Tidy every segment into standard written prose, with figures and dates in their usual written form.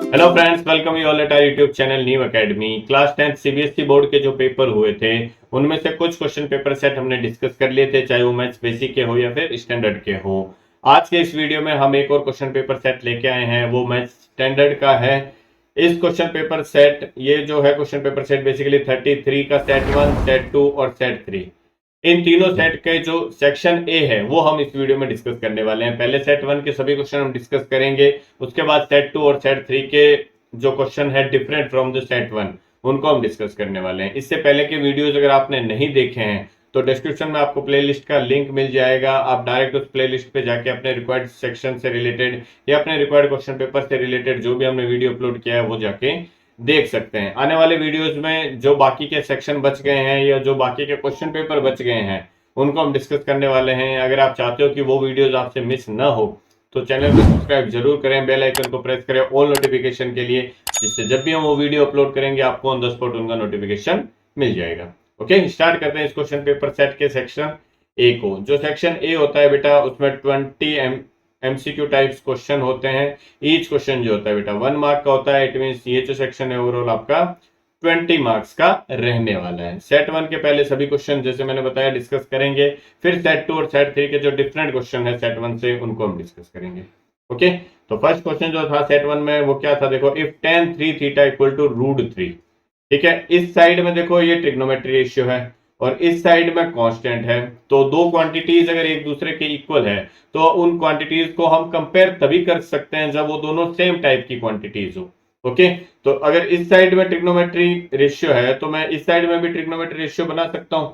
Hello friends, welcome you all at our YouTube channel New Academy. Class 10th CBSE board के जो paper हुए थे उनमें से कुछ क्वेश्चन पेपर सेट हमने डिस्कस कर लिए थे, चाहे वो मैथ्स बेसिक के हो या फिर स्टैंडर्ड के हो। आज के इस वीडियो में हम एक और क्वेश्चन पेपर सेट लेके आए हैं, वो मैथ्स स्टैंडर्ड का है। इस क्वेश्चन पेपर सेट, ये जो है क्वेश्चन पेपर सेट बेसिकली 33 का सेट 1, सेट 2 और सेट 3, इन तीनों सेट के जो सेक्शन ए है वो हम इस वीडियो में डिस्कस करने वाले हैं। पहले सेट 1 के सभी क्वेश्चन हम डिस्कस करेंगे, उसके बाद सेट 2 और सेट 3 के जो क्वेश्चन है डिफरेंट फ्रॉम द सेट 1 उनको हम डिस्कस करने वाले हैं। इससे पहले के वीडियोस अगर आपने नहीं देखे हैं तो डिस्क्रिप्शन में आपको प्लेलिस्ट का लिंक मिल जाएगा। आप डायरेक्ट उस प्लेलिस्ट पे जाके अपने रिक्वायर्ड सेक्शन से रिलेटेड या अपने रिक्वायर्ड क्वेश्चन पेपर से रिलेटेड जो भी हमने वीडियो अपलोड किया है वो जाके देख सकते हैं। आने वाले वीडियोस में जो बाकी के सेक्शन बच गए हैं या जो बाकी के क्वेश्चन पेपर बच गए हैं उनको हम डिस्कस करने वाले हैं। अगर आप चाहते हो कि वो वीडियोस आपसे मिस ना हो तो चैनल को सब्सक्राइब जरूर करें, बेल आइकन को प्रेस करें ऑल नोटिफिकेशन के लिए, जिससे जब भी हम वो वीडियो अपलोड करेंगे आपको ऑन द स्पॉट उनका नोटिफिकेशन मिल जाएगा। ओके, स्टार्ट करते हैं इस क्वेश्चन पेपर सेट के सेक्शन ए को। जो सेक्शन ए होता है बेटा, उसमें 20 एमसीक्यू टाइप्स क्वेश्चन होते हैं। ईच क्वेश्चन जो होता है बेटा 1 मार्क का होता है। इट मीन ये जो सेक्शन है ओवरऑल आपका 20 मार्क्स का रहने वाला है। सेट 1 के पहले सभी क्वेश्चन जैसे मैंने बताया डिस्कस करेंगे, फिर सेट 2 और सेट 3 के जो डिफरेंट क्वेश्चन है सेट 1 से उनको हम डिस्कस करेंगे। ओके, तो फर्स्ट क्वेश्चन जो था सेट 1 में वो क्या था, देखो if tan 3 theta equal to √3। ठीक है, इस साइड में देखो ये ट्रिग्नोमेट्री रेशियो है और इस साइड में कांस्टेंट है, तो दो क्वांटिटीज अगर एक दूसरे के इक्वल है तो उन क्वांटिटीज को हम कंपेयर तभी कर सकते हैं जब वो दोनों सेम टाइप की क्वांटिटीज हो। ओके, तो अगर इस साइड में ट्रिग्नोमेट्री रेशियो है तो मैं इस साइड में भी ट्रिग्नोमेट्री रेशियो बना सकता हूं।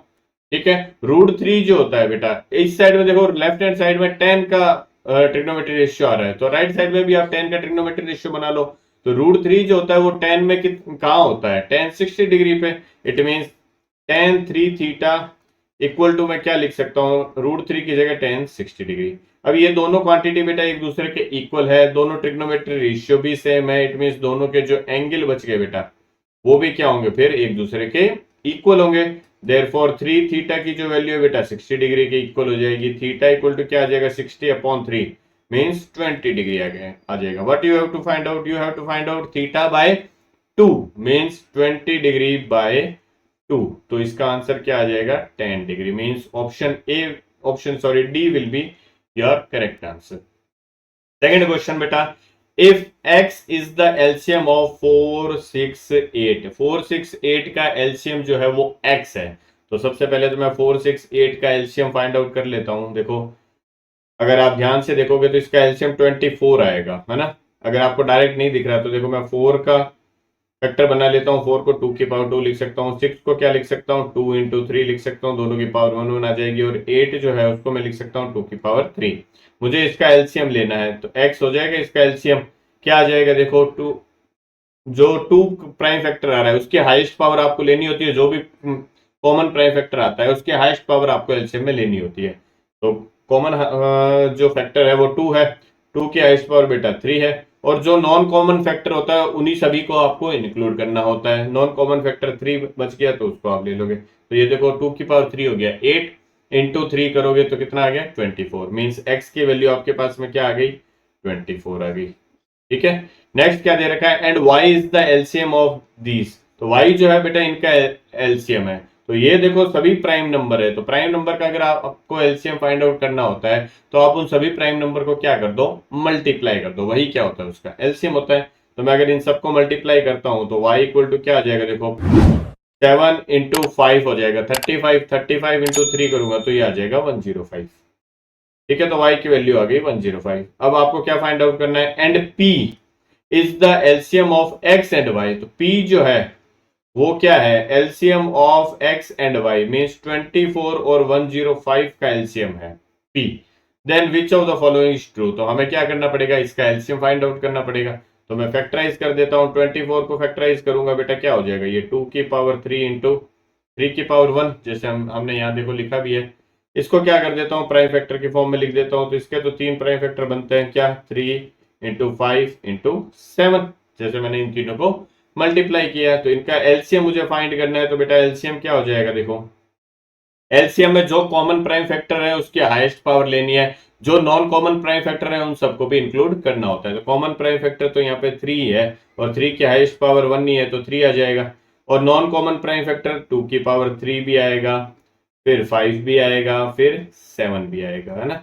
ठीक है, √3 जो होता है बेटा, इस साइड में देखो लेफ्ट हैंड साइड में 10 का ट्रिग्नोमेट्री रेशियो आ रहा है, तो राइट साइड में भी आप 10 का ट्रिग्नोमेट्री रेशियो बना लो। तो √3 जो होता है वो 10 में कहाँ होता है, tan 60 डिग्री पे। It mean tan 3 theta equal to मैं क्या लिख सकता हूँ, √3 की जगह tan 60 डिग्री। अब ये दोनों क्वांटिटी बेटा एक दूसरे के इक्वल है, दोनों ट्रिग्नोमेट्री रेशियो भी सेम है। इट मीन दोनों के जो एंगल बच गए बेटा वो भी क्या होंगे, फिर एक दूसरे के इक्वल होंगे। देयरफॉर 3 थीटा की जो वैल्यू है बेटा 60 डिग्री के इक्वल हो जाएगी। थीटा इक्वल टू क्या आ जाएगा, 60/3 मीन्स 20 डिग्री आ जाएगा। What you have to find out, you have to find out theta by 2 means 20 degree by 2। तो इसका आंसर क्या आ जाएगा, 10 degree. Means option D will be your correct answer. Second question बेटा, if x is the LCM of 4, 6, 8। 4, 6, 8 का LCM जो है वो x है। तो सबसे पहले तो मैं 4, 6, 8 का एलसीएम फाइंड आउट कर लेता हूं। देखो अगर आप ध्यान से देखोगे तो इसका एलसीएम 24 आएगा, है ना। अगर आपको डायरेक्ट नहीं दिख रहा तो देखो मैं 4 का फैक्टर बना लेता हूँ। 4 को 2 की पावर 2 लिख सकता हूँ, 6 को क्या लिख सकता हूँ, 2 × 3 लिख सकता हूँ, दोनों की पावर 1 1 आ जाएगी। और 8 जो है उसको मैं लिख सकता हूँ 2 की पावर 3। मुझे इसका एलसीएम लेना है तो x हो जाएगा, इसका एलसीएम क्या आ जाएगा, देखो 2, जो 2 प्राइम फैक्टर आ रहा है उसकी हाईएस्ट पावर आपको लेनी होती है। जो भी कॉमन प्राइम फैक्टर आता है उसकी हाईएस्ट पावर आपको एलसीएम में लेनी होती है। तो कॉमन जो फैक्टर है वो 2 है, 2 की हाईएस्ट पावर बेटा 3 है। और जो नॉन कॉमन फैक्टर होता है उन्हीं सभी को आपको इंक्लूड करना होता है। नॉन कॉमन फैक्टर 3 बच गया तो उसको आप ले लोगे। तो ये देखो 2 की पावर 3 हो गया, 8 × 3 करोगे तो कितना आ गया, 24। मीन्स x की वैल्यू आपके पास में क्या आ गई, 24 आ गई। ठीक है, नेक्स्ट क्या दे रखा है, and y is the LCM of these. तो y जो है बेटा इनका एलसीएम है। तो ये देखो सभी प्राइम नंबर है, तो प्राइम नंबर का अगर आपको एलसीएम फाइंड आउट करना होता है तो आप उन सभी प्राइम नंबर को क्या कर दो, मल्टीप्लाई कर दो। वही क्या होता है, उसका एलसीएम होता है। तो मैं अगर इन सबको मल्टीप्लाई करता हूं तो y इक्वल टू क्या आ जाएगा, देखो 7 × 5 हो जाएगा 35, 35 × 3 करूंगा तो ये आ जाएगा 105। ठीक है, तो y की वैल्यू आ गई 105। अब आपको क्या फाइंड आउट करना है, and p is the LCM of x and y। तो p जो है वो क्या है, LCM of x and y means 24 और 105 का एलसीएम है p। Then which of the following is true. तो हमें क्या करना पड़ेगा, इसका एलसीएम फाइंड आउट करना पड़ेगा। तो मैं फैक्टराइज कर देता हूं, 24 को फैक्टराइज करूंगा बेटा क्या हो जाएगा, ये 2 की पावर 3 × 3 की पावर 1, जैसे हमने यहाँ देखो लिखा भी है। इसको क्या कर देता हूँ, प्राइम फैक्टर की फॉर्म में लिख देता हूँ। तो इसके तो 3 प्राइम फैक्टर बनते हैं, क्या 3 × 5 × 7, जैसे मैंने इन तीनों को मल्टीप्लाई किया। तो इनका एलसीएम मुझे फाइंड करना है। तो बेटा एलसीएम क्या हो जाएगा, देखो एलसीएम में जो कॉमन प्राइम फैक्टर है उसकी हाईएस्ट पावर लेनी है। जो नॉन कॉमन प्राइम फैक्टर है उन सबको भी इंक्लूड करना होता है। तो कॉमन प्राइम फैक्टर तो यहाँ पे 3 है और 3 की हाईएस्ट पावर 1 ही है तो 3 आ जाएगा, और नॉन कॉमन प्राइम फैक्टर 2 की पावर 3 भी आएगा, फिर 5 भी आएगा, फिर 7 भी आएगा, है ना।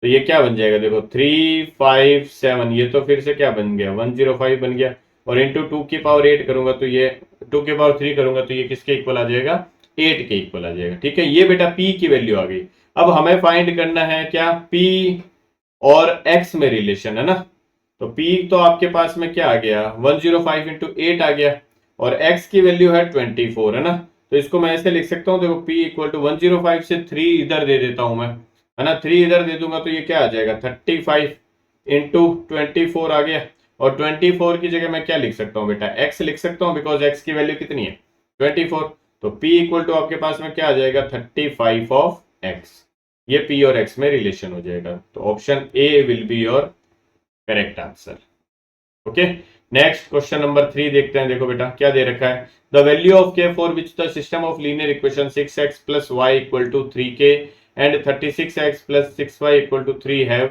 तो ये क्या बन जाएगा देखो 3 5 7, ये तो फिर से क्या बन गया 105 बन गया, और इंटू 2 की पावर 8 करूंगा तो ये 2 की पावर 3 करूंगा तो ये किसके इक्वल आ जाएगा 8 के इक्वल आ जाएगा। ठीक है, ये बेटा P की वैल्यू आ गई। अब हमें फाइंड करना है क्या P और X में रिलेशन, है ना। तो P तो आपके पास में क्या आ गया 105 इंटू 8 आ गया, और X की वैल्यू है 24, है ना। तो इसको मैं ऐसे लिख सकता हूं, देखो P इक्वल टू 105 से 3 इधर दे देता हूं मैं, है ना, 3 इधर दे दूंगा तो ये क्या आ जाएगा 35 इंटू 24 आ गया, और 24 की जगह मैं क्या लिख सकता हूँ बेटा x लिख सकता हूँ, बिकॉज x की वैल्यू कितनी है 24। तो P इक्वल टू आपके पास में क्या आ जाएगा 35 ऑफ x, ये P और x में रिलेशन हो जाएगा। तो option A will be your correct answer. Okay, next question number 3 देखते हैं। देखो बेटा क्या दे रखा है, the value of k for which the system of linear equation 6x plus y equal to 3k and 36x plus 6y equal to 3 have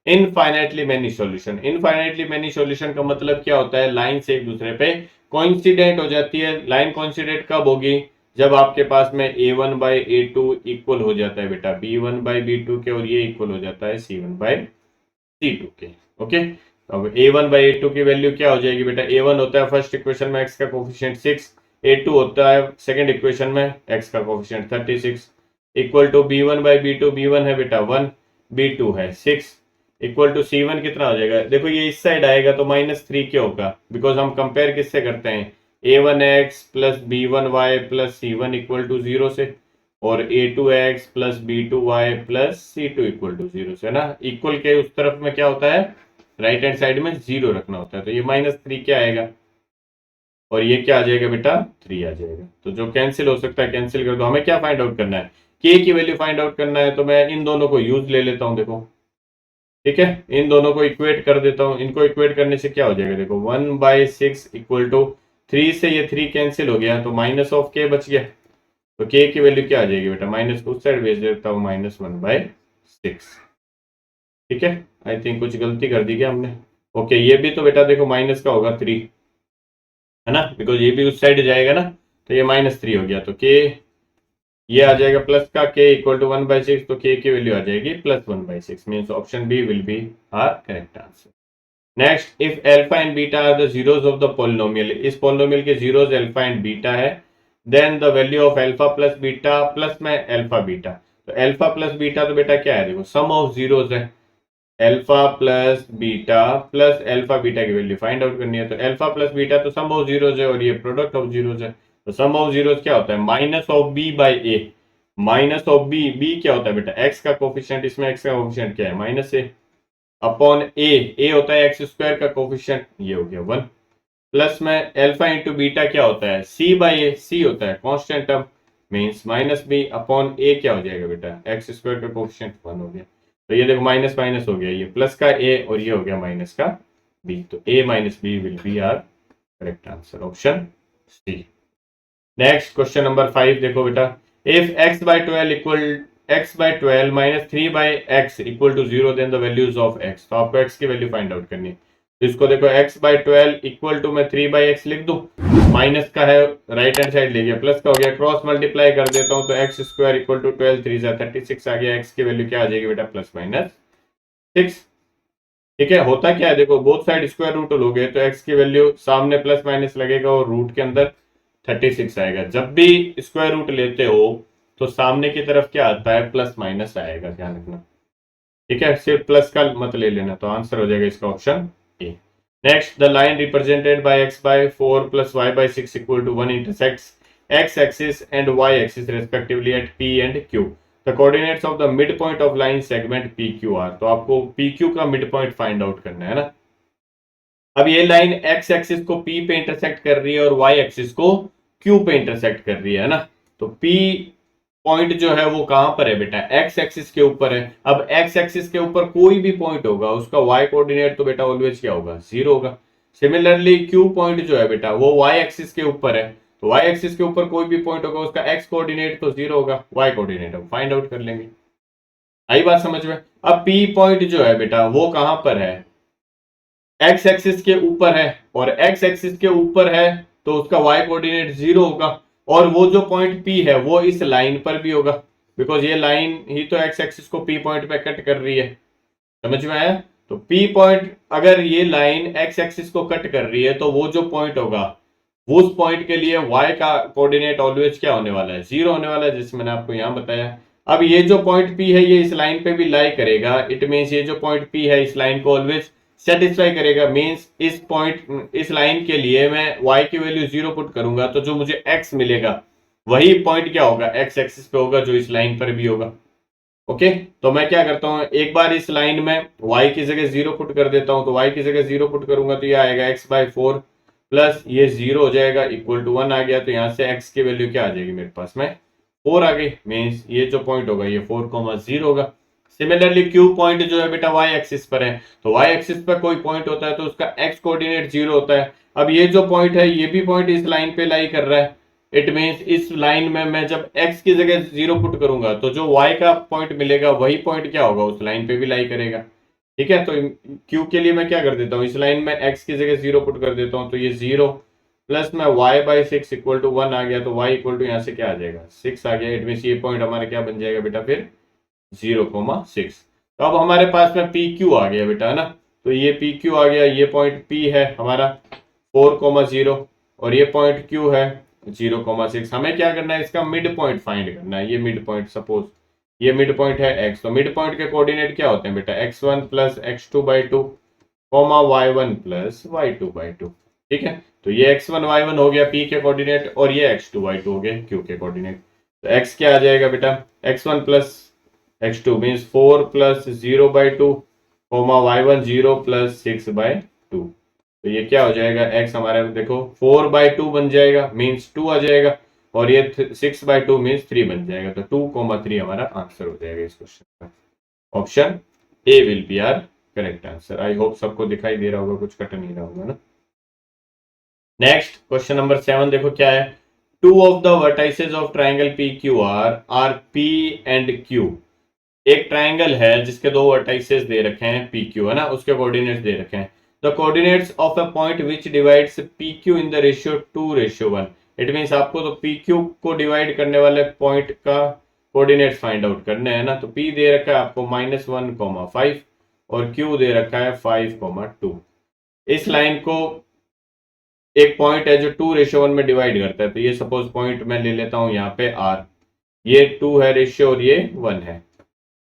infinitely many solution. Infinitely many solution का मतलब क्या होता है, लाइन से एक दूसरे पे coincident हो जाती है। लाइन कोइंसिडेंट कब होगी, जब आपके पास में a1 बाई a2 इक्वल हो जाता है बेटा b1 बाई b2 के, और ये इक्वल हो जाता है c1 बाई c2 के। ओके, अब a1 बाई a2 की वैल्यू क्या हो जाएगी बेटा, a1 होता है फर्स्ट इक्वेशन में x का कोफिशिएंट 6, a2 होता है सेकंड इक्वेशन में x का coefficient 36, equal to b1 by b2, b1 है बेटा 1, b2 है 6, इक्वल टू c1 कितना हो जाएगा, देखो ये इस साइड आएगा तो -3 क्या होगा, बिकॉज हम कंपेयर किससे करते हैं a1x plus b1y plus c1 equal to 0 से, और a2x plus b2y plus c2 equal to 0 से, है ना। इक्वल के उस तरफ में क्या होता है, राइट हैंड साइड में 0 रखना होता है, तो ये -3 क्या आएगा, और ये क्या आ जाएगा बेटा 3 आ जाएगा। तो जो कैंसिल हो सकता है कैंसिल कर दो। हमें क्या फाइंड आउट करना है, k की वैल्यू फाइंड आउट करना है, तो मैं इन दोनों को यूज ले लेता हूं, देखो ठीक है, इन दोनों को इक्वेट कर देता हूं। इनको इक्वेट करने से क्या हो जाएगा, देखो 1/6 इक्वल टू 3 से ये 3 कैंसिल हो गया तो माइनस ऑफ k बच गया, तो k की वैल्यू क्या आ जाएगी बेटा, माइनस उस साइड भेज देता हूँ -1/6। ठीक है, आई थिंक कुछ गलती कर दी क्या हमने। ओके, ये भी तो बेटा देखो माइनस का होगा 3, है ना, बिकॉज ये भी उस साइड जाएगा ना, तो ये -3 हो गया, तो k ये आ जाएगा प्लस का k इक्वल टू 1/6, तो k की वैल्यू आ जाएगी +1/6, means option B will be our correct answer. Next, if alpha and beta are the zeros of the polynomial, इस पॉलिनोमियल के जीरोस अल्फा एंड बीटा है, then the value of alpha plus beta plus में alpha beta. तो alpha plus beta तो बेटा क्या है, देखो सम ऑफ जीरोस है, अल्फा प्लस अल्फा बीटा की वैल्यू फाइंड आउट करनी है। तो अल्फा प्लस बीटा तो सम ऑफ जीरोस है और ये प्रोडक्ट ऑफ जीरोस है, तो सम ऑफ जीरोस क्या होता है minus of B by A, minus of B, B क्या होता है बेटा एक्स का कोफिशिएंट, इसमें एक्स का कोफिशिएंट क्या है -a अपॉन ए होता है एक्स स्क्वायर का कोफिशिएंट, ये हो गया 1, प्लस में अल्फा इंटू बीटा क्या होता है c बाई ए, सी होता है constant term, means -b upon A क्या हो जाएगा बेटा एक्स स्क्वायर का कोफिशिएंट 1 हो गया। तो ये देखो माइनस माइनस हो गया, ये प्लस का a और ये हो गया माइनस का b, तो a minus B will be our correct answer, option C. Next question number 5 देखो बेटा, if x by 12 minus 3 by x equal to 0 then the values of x, तो आपको x की वैल्यू फाइंड आउट करनी है। तो इसको देखो x by 12 इक्वल टू मैं 3 by x लिख दूं, माइनस का है राइट हैंड साइड ले गया, प्लस का हो गया, क्रॉस मल्टीप्लाई कर देता हूं तो x स्क्वायर इक्वल टू 12 3 36 आ गया, x की वैल्यू क्या आ जाएगी बेटा +/6। ठीक है, होता क्या है देखो बोथ साइड स्क्वायर रूट लोगे तो x की वैल्यू सामने प्लस माइनस लगेगा और रूट के अंदर 36 आएगा। जब भी स्क्वायर रूट लेते हो तो सामने की तरफ क्या आता है प्लस माइनस आएगा, ध्यान रखना। ठीक है, सिर्फ प्लस का मत ले लेना, तो आंसर हो जाएगा इसका option A. Next, the line represented by x by 4 plus y by 6 equal to 1 intersects x axis and y axis respectively at p and q. The coordinates of the midpoint of line segment pq are, तो आपको pq का mid point find out करना है ना। अब ये line x axis को p पे इंटरसेक्ट कर रही है और y एक्सिस को q पे इंटरसेक्ट कर रही है ना। तो p पॉइंट जो है वो कहां पर है बेटा x एक्सिस के ऊपर है। अब x एक्सिस के ऊपर कोई भी पॉइंट होगा उसका y कोऑर्डिनेट तो बेटा ऑलवेज क्या होगा 0 होगा। सिमिलरली q पॉइंट जो है बेटा वो y एक्सिस के ऊपर है, तो y एक्सिस के ऊपर कोई भी पॉइंट होगा उसका x कोऑर्डिनेट तो 0 होगा, y कोऑर्डिनेट हम फाइंड आउट कर लेंगे। आई बात समझ में। अब पी पॉइंट जो है बेटा वो कहां पर है, एक्स एक्सिस के ऊपर है, और एक्स एक्सिस के ऊपर है तो उसका वाई कोऑर्डिनेट 0 होगा, और वो जो पॉइंट पी है वो इस लाइन पर भी होगा, बिकॉज ये लाइन ही तो एक्स एक्सिस को पी पॉइंट पे कट कर रही है। समझ में आया। तो पी पॉइंट, अगर ये लाइन एक्स एक्सिस को कट कर रही है तो वो जो पॉइंट होगा वो उस पॉइंट के लिए y का कोऑर्डिनेट ऑलवेज क्या होने वाला है, 0 होने वाला है, जैसे मैंने आपको यहां बताया। अब ये जो पॉइंट P है ये इस लाइन पे भी लाई करेगा, इट मीन्स ये जो पॉइंट P है इस लाइन को ऑलवेज सेटिस्फाई करेगा, मीन्स इस पॉइंट इस लाइन के लिए मैं y की वैल्यू 0 पुट करूंगा तो जो मुझे x मिलेगा वही पॉइंट क्या होगा, x एक्सिस पे होगा, जो इस लाइन पर भी होगा। ओके, तो मैं क्या करता हूं, एक बार इस लाइन में y की जगह 0 पुट कर देता हूं, तो y की जगह 0 पुट करूंगा तो ये आएगा x/4 प्लस ये 0 हो जाएगा इक्वल टू 1 आ गया, तो यहां से x की वैल्यू क्या आ जाएगी मेरे पास में 4 आ गई, मीन्स ये जो पॉइंट होगा ये 4,0 होगा। सिमिलरली क्यू पॉइंट जो है बेटा y एक्सिस पर है, तो y एक्सिस पर कोई पॉइंट होता है तो उसका x कोऑर्डिनेट 0 होता है। अब ये जो पॉइंट है ये भी पॉइंट इस लाइन पे लाई कर रहा है, इट मीन्स इस लाइन में मैं जब x की जगह 0 पुट करूंगा तो जो y का पॉइंट मिलेगा वही पॉइंट क्या होगा, उस लाइन पे भी लाई करेगा। ठीक है, तो q के लिए मैं क्या कर देता हूँ, इस लाइन में x की जगह 0 पुट कर देता हूँ, तो ये 0 प्लस में y/6 इक्वल टू 1 आ गया, तो y इक्वल टू यहाँ से क्या आ जाएगा 6 आ गया, इट मीन्स ये पॉइंट हमारा क्या बन जाएगा बेटा फिर 0,6। तो अब हमारे पास में पी क्यू आ गया बेटा, है ना। तो ये पी क्यू आ गया, ये पॉइंट पी है हमारा 4,0 और ये पॉइंट क्यू है 0,6। हमें क्या करना है, इसका मिड पॉइंट फाइंड करना है। ये मिड पॉइंट, सपोज ये मिड पॉइंट है x, तो मिड पॉइंट के कोऑर्डिनेट क्या होते हैं बेटा, x1 plus x2/2 comma y1 plus y2/2। ठीक है, तो ये x1 y1 हो गया p के कोऑर्डिनेट, और ये x2 y2 हो गए q के कोऑर्डिनेट। तो x क्या आ जाएगा बेटा, x1 plus x2 means 4 plus 0/2 comma y1 0 plus 6/2। तो ये क्या हो जाएगा, x हमारे देखो 4/2 बन जाएगा, मीन्स 2 आ जाएगा, और ये 6/2 मीन्स 3 बन जाएगा, तो 2,3 हमारा आंसर हो जाएगा इस क्वेश्चन का। Option A will be our correct answer. I hope सबको दिखाई दे रहा होगा, कुछ कट नहीं रहा होगा ना। नेक्स्ट क्वेश्चन नंबर 7 देखो क्या है, two of the vertices of triangle P Q R P and Q. एक ट्राइंगल है जिसके दो वर्टाइसेस दे रखे हैं पी क्यू, है ना, उसके कोऑर्डिनेट्स दे रखे हैं। The coordinates of a point which divides P Q in the ratio 2:1। It means आपको तो पी क्यू को डिवाइड करने वाले पॉइंट का कोऑर्डिनेट्स फाइंड आउट करने हैं ना। तो पी दे रखा है आपको -1,5 और क्यू दे रखा है 5,2। इस लाइन को एक पॉइंट है जो 2:1 में डिवाइड करता है, तो ये सपोज पॉइंट मैं ले लेता हूं यहाँ पे आर, ये 2 है रेशियो और ये 1 है।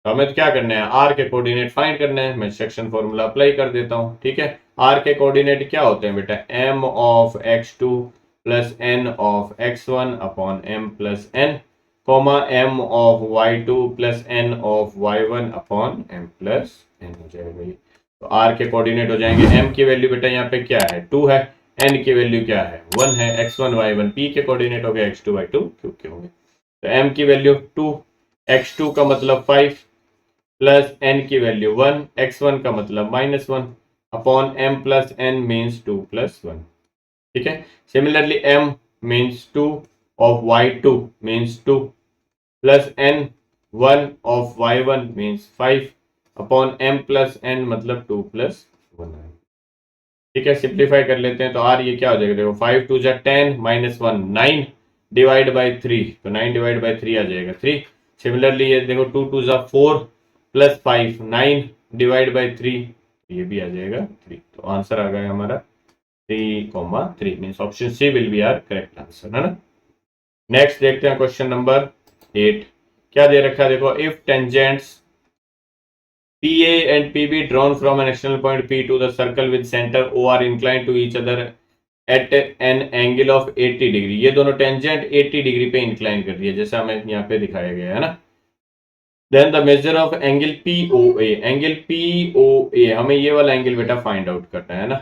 तो हमें तो क्या करना है, आर के कोऑर्डिनेट फाइंड करना है। मैं सेक्शन फॉर्मूला अप्लाई कर देता हूँ। ठीक है, आर के कोऑर्डिनेट क्या होते हैं बेटा, m of x2 plus n of x1 upon m plus n, comma m of y2 plus n of y1 upon m plus n हो जाएगा ये। तो आर के कोऑर्डिनेट हो जाएंगे, m की वैल्यू बेटा यहाँ पे क्या है 2 है, n की वैल्यू क्या है 1 है, x1 y1, p के कोऑर्डिनेट हो गए x2 y2 q के हो गए। तो m की वैल्यू 2, x2 का मतलब 5 प्लस n की वैल्यू 1, x1 का मतलब -1 upon m plus n means 2 plus 1। ठीक है, similarly m means 2 of y2 means 2 plus n 1 of y1 means 5 upon m plus n मतलब 2 प्लस 1। ठीक है, सिंप्लीफाई कर लेते हैं तो r ये क्या हो जाएगा, देखो 5 2 जा 10 -1 9 डिवाइड बाई 3, तो 9 डिवाइड बाई 3 आ जाएगा 3। सिमिलरली ये देखो 2 2 जा 4 प्लस 5 9 डिवाइड बाई 3, ये भी आ जाएगा 3। तो आंसर आ गया हमारा 3,3 means option C will be our correct answer, है ना। नेक्स्ट देखते हैं क्वेश्चन नंबर 8 क्या दे रखा है, देखो if tangents PA and PB drawn from an external point P to the circle with center O are inclined to each other at an angle of 80 degree. ये दोनों टेंजेंट 80 डिग्री पे incline कर रही है, जैसा हमें यहाँ पे दिखाया गया है ना। Then the measure of angle POA, angle POA हमें ये वाला एंगल बेटा फाइंड आउट करना है ना।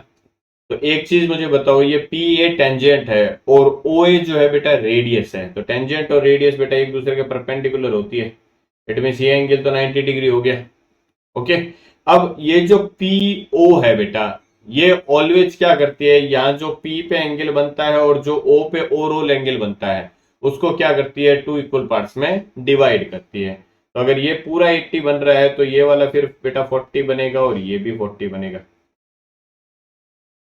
तो एक चीज मुझे बताओ, ये PA टेंजेंट है और OA जो है बेटा रेडियस है, तो टेंजेंट और रेडियस बेटा एक दूसरे के परपेंडिकुलर होती है, इट मीन्स ये एंगल तो 90 डिग्री हो गया। ओके, अब ये जो PO है बेटा ये ऑलवेज क्या करती है, यहाँ जो P पे एंगल बनता है और जो O पे ओवरऑल एंगल बनता है उसको क्या करती है, 2 इक्वल पार्ट्स में डिवाइड करती है। तो अगर ये पूरा 80 बन रहा है तो ये वाला फिर बेटा 40 बनेगा और ये भी 40 बनेगा।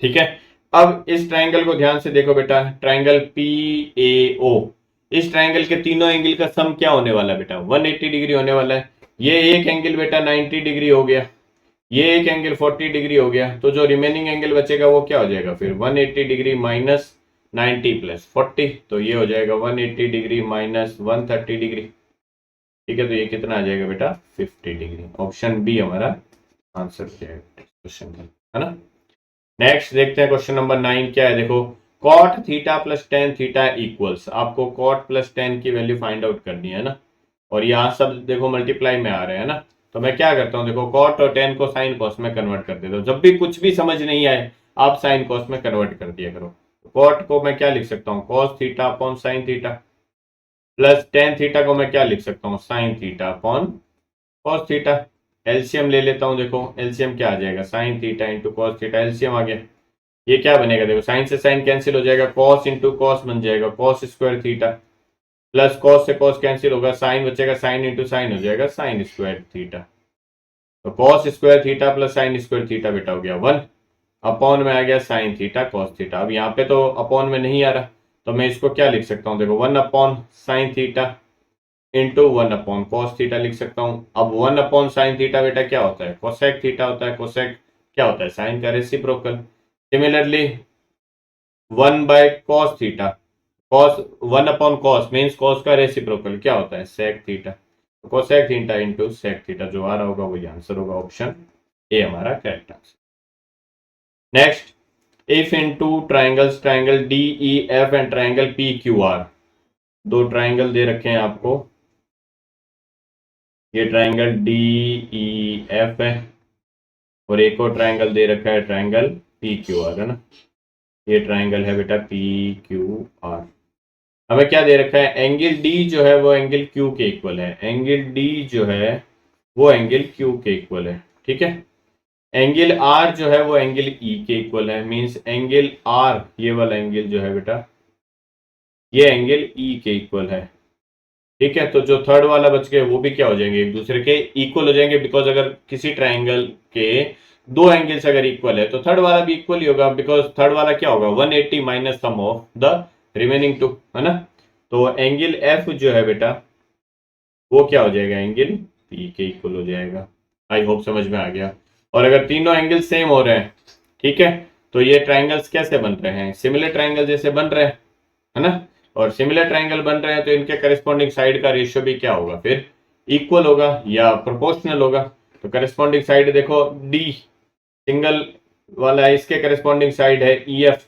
ठीक है, अब इस ट्राइंगल को ध्यान से देखो बेटा, ट्राइंगल पी ए ओ, इस ट्राइंगल के तीनों एंगल का सम क्या होने वाला है बेटा, 180 डिग्री होने वाला है। ये एक एंगल बेटा 90 डिग्री हो गया, ये एक एंगल 40 डिग्री हो गया, तो जो रिमेनिंग एंगल बचेगा वो क्या हो जाएगा फिर 180 डिग्री माइनस 90 प्लस 40, तो ये हो जाएगा 180 डिग्री माइनस 130 डिग्री। ठीक है, तो ये कितना आ जाएगा बेटा 50 डिग्री। ऑप्शन बी हमारा आंसर क्वेश्चन है ना। नेक्स्ट देखते हैं क्वेश्चन नंबर 9 क्या है, देखो cot theta plus tan theta equals, आपको कॉट प्लस टेन की वैल्यू फाइंड आउट करनी है ना, और यहाँ सब देखो मल्टीप्लाई में आ रहे हैं ना, तो मैं क्या करता हूँ, देखो कॉट और टेन को साइन कॉस में कन्वर्ट कर देता हूँ। जब भी कुछ भी समझ नहीं आए आप साइन कॉस में कन्वर्ट कर दिया करो। कॉट को मैं क्या लिख सकता हूँ, cos theta upon sine theta, plus tan theta को मैं क्या लिख सकता हूँ, sine theta upon cos theta. LCM ले लेता हूँ, देखो एलसीएम क्या आ जाएगा, sine theta into cos theta, LCM आ गया। ये क्या बनेगा, देखो साइन से साइन कैंसिल हो जाएगा, कॉस इंटू कॉस बन जाएगा cos square theta, plus cos से कॉस कैंसिल होगा, साइन बचेगा, साइन इंटू साइन हो जाएगा साइन स्क्वायर थीटा। तो cos square theta plus sign square theta बेटा हो गया 1 अपॉन में आ गया साइन थीटा कॉस थीटा। अब यहाँ पे तो अपॉन में नहीं आ रहा, तो मैं इसको क्या लिख सकता हूँ, देखो 1 upon sine theta into 1 upon cos theta लिख सकता हूँ। अब 1 अपॉन साइन थीटा बेटा क्या होता है, कोसेक थीटा होता है, कोसेक क्या होता है, साइन का reciprocal. Similarly 1 by cos theta, cos 1 upon cos means cos का रेसिप्रोकल क्या होता है, सेक थीटा। तो cosec theta into sec theta जो आ रहा होगा वही आंसर होगा, ऑप्शन ए हमारा correct answer. Next, if into triangles, triangle D E F and triangle P Q R, दो ट्राइंगल दे रखे हैं आपको, ये ट्राइंगल डी ई एफ है और एक और ट्राइंगल दे रखा है ट्राइंगल पी क्यू आर है ना, ये ट्राइंगल है बेटा पी क्यू आर। हमें क्या दे रखा है, एंगल डी जो है वो एंगल क्यू के इक्वल है, एंगल डी जो है वो एंगल क्यू के इक्वल है। ठीक है, एंगल आर जो है वो एंगल ई के इक्वल है, मींस एंगल आर ये वाला एंगल जो है बेटा ये एंगल ई के इक्वल है। ठीक है, तो जो थर्ड वाला बच गए वो भी क्या हो जाएंगे, एक दूसरे के इक्वल हो जाएंगे, बिकॉज अगर किसी ट्राइंगल के दो एंगल्स अगर इक्वल है तो थर्ड वाला भी इक्वल ही होगा, बिकॉज थर्ड वाला क्या होगा 180 minus sum of the remaining to, है ना। तो एंगल एफ जो है बेटा वो क्या हो जाएगा, एंगल पी के इक्वल हो जाएगा। आई होप समझ में आ गया। और अगर तीनों एंगल सेम हो रहे हैं, ठीक है, तो ये ट्राइंगल्स कैसे बन रहे हैं, सिमिलर ट्राइंगल जैसे बन रहे हैं, है ना। और सिमिलर ट्राइंगल बन रहे हैं तो इनके करस्पॉन्डिंग साइड का रेशियो भी क्या होगा, फिर इक्वल होगा या प्रोपोर्शनल होगा। तो करस्पॉन्डिंग साइड देखो डी सिंगल वाला है, इसके करस्पॉन्डिंग साइड है ई एफ।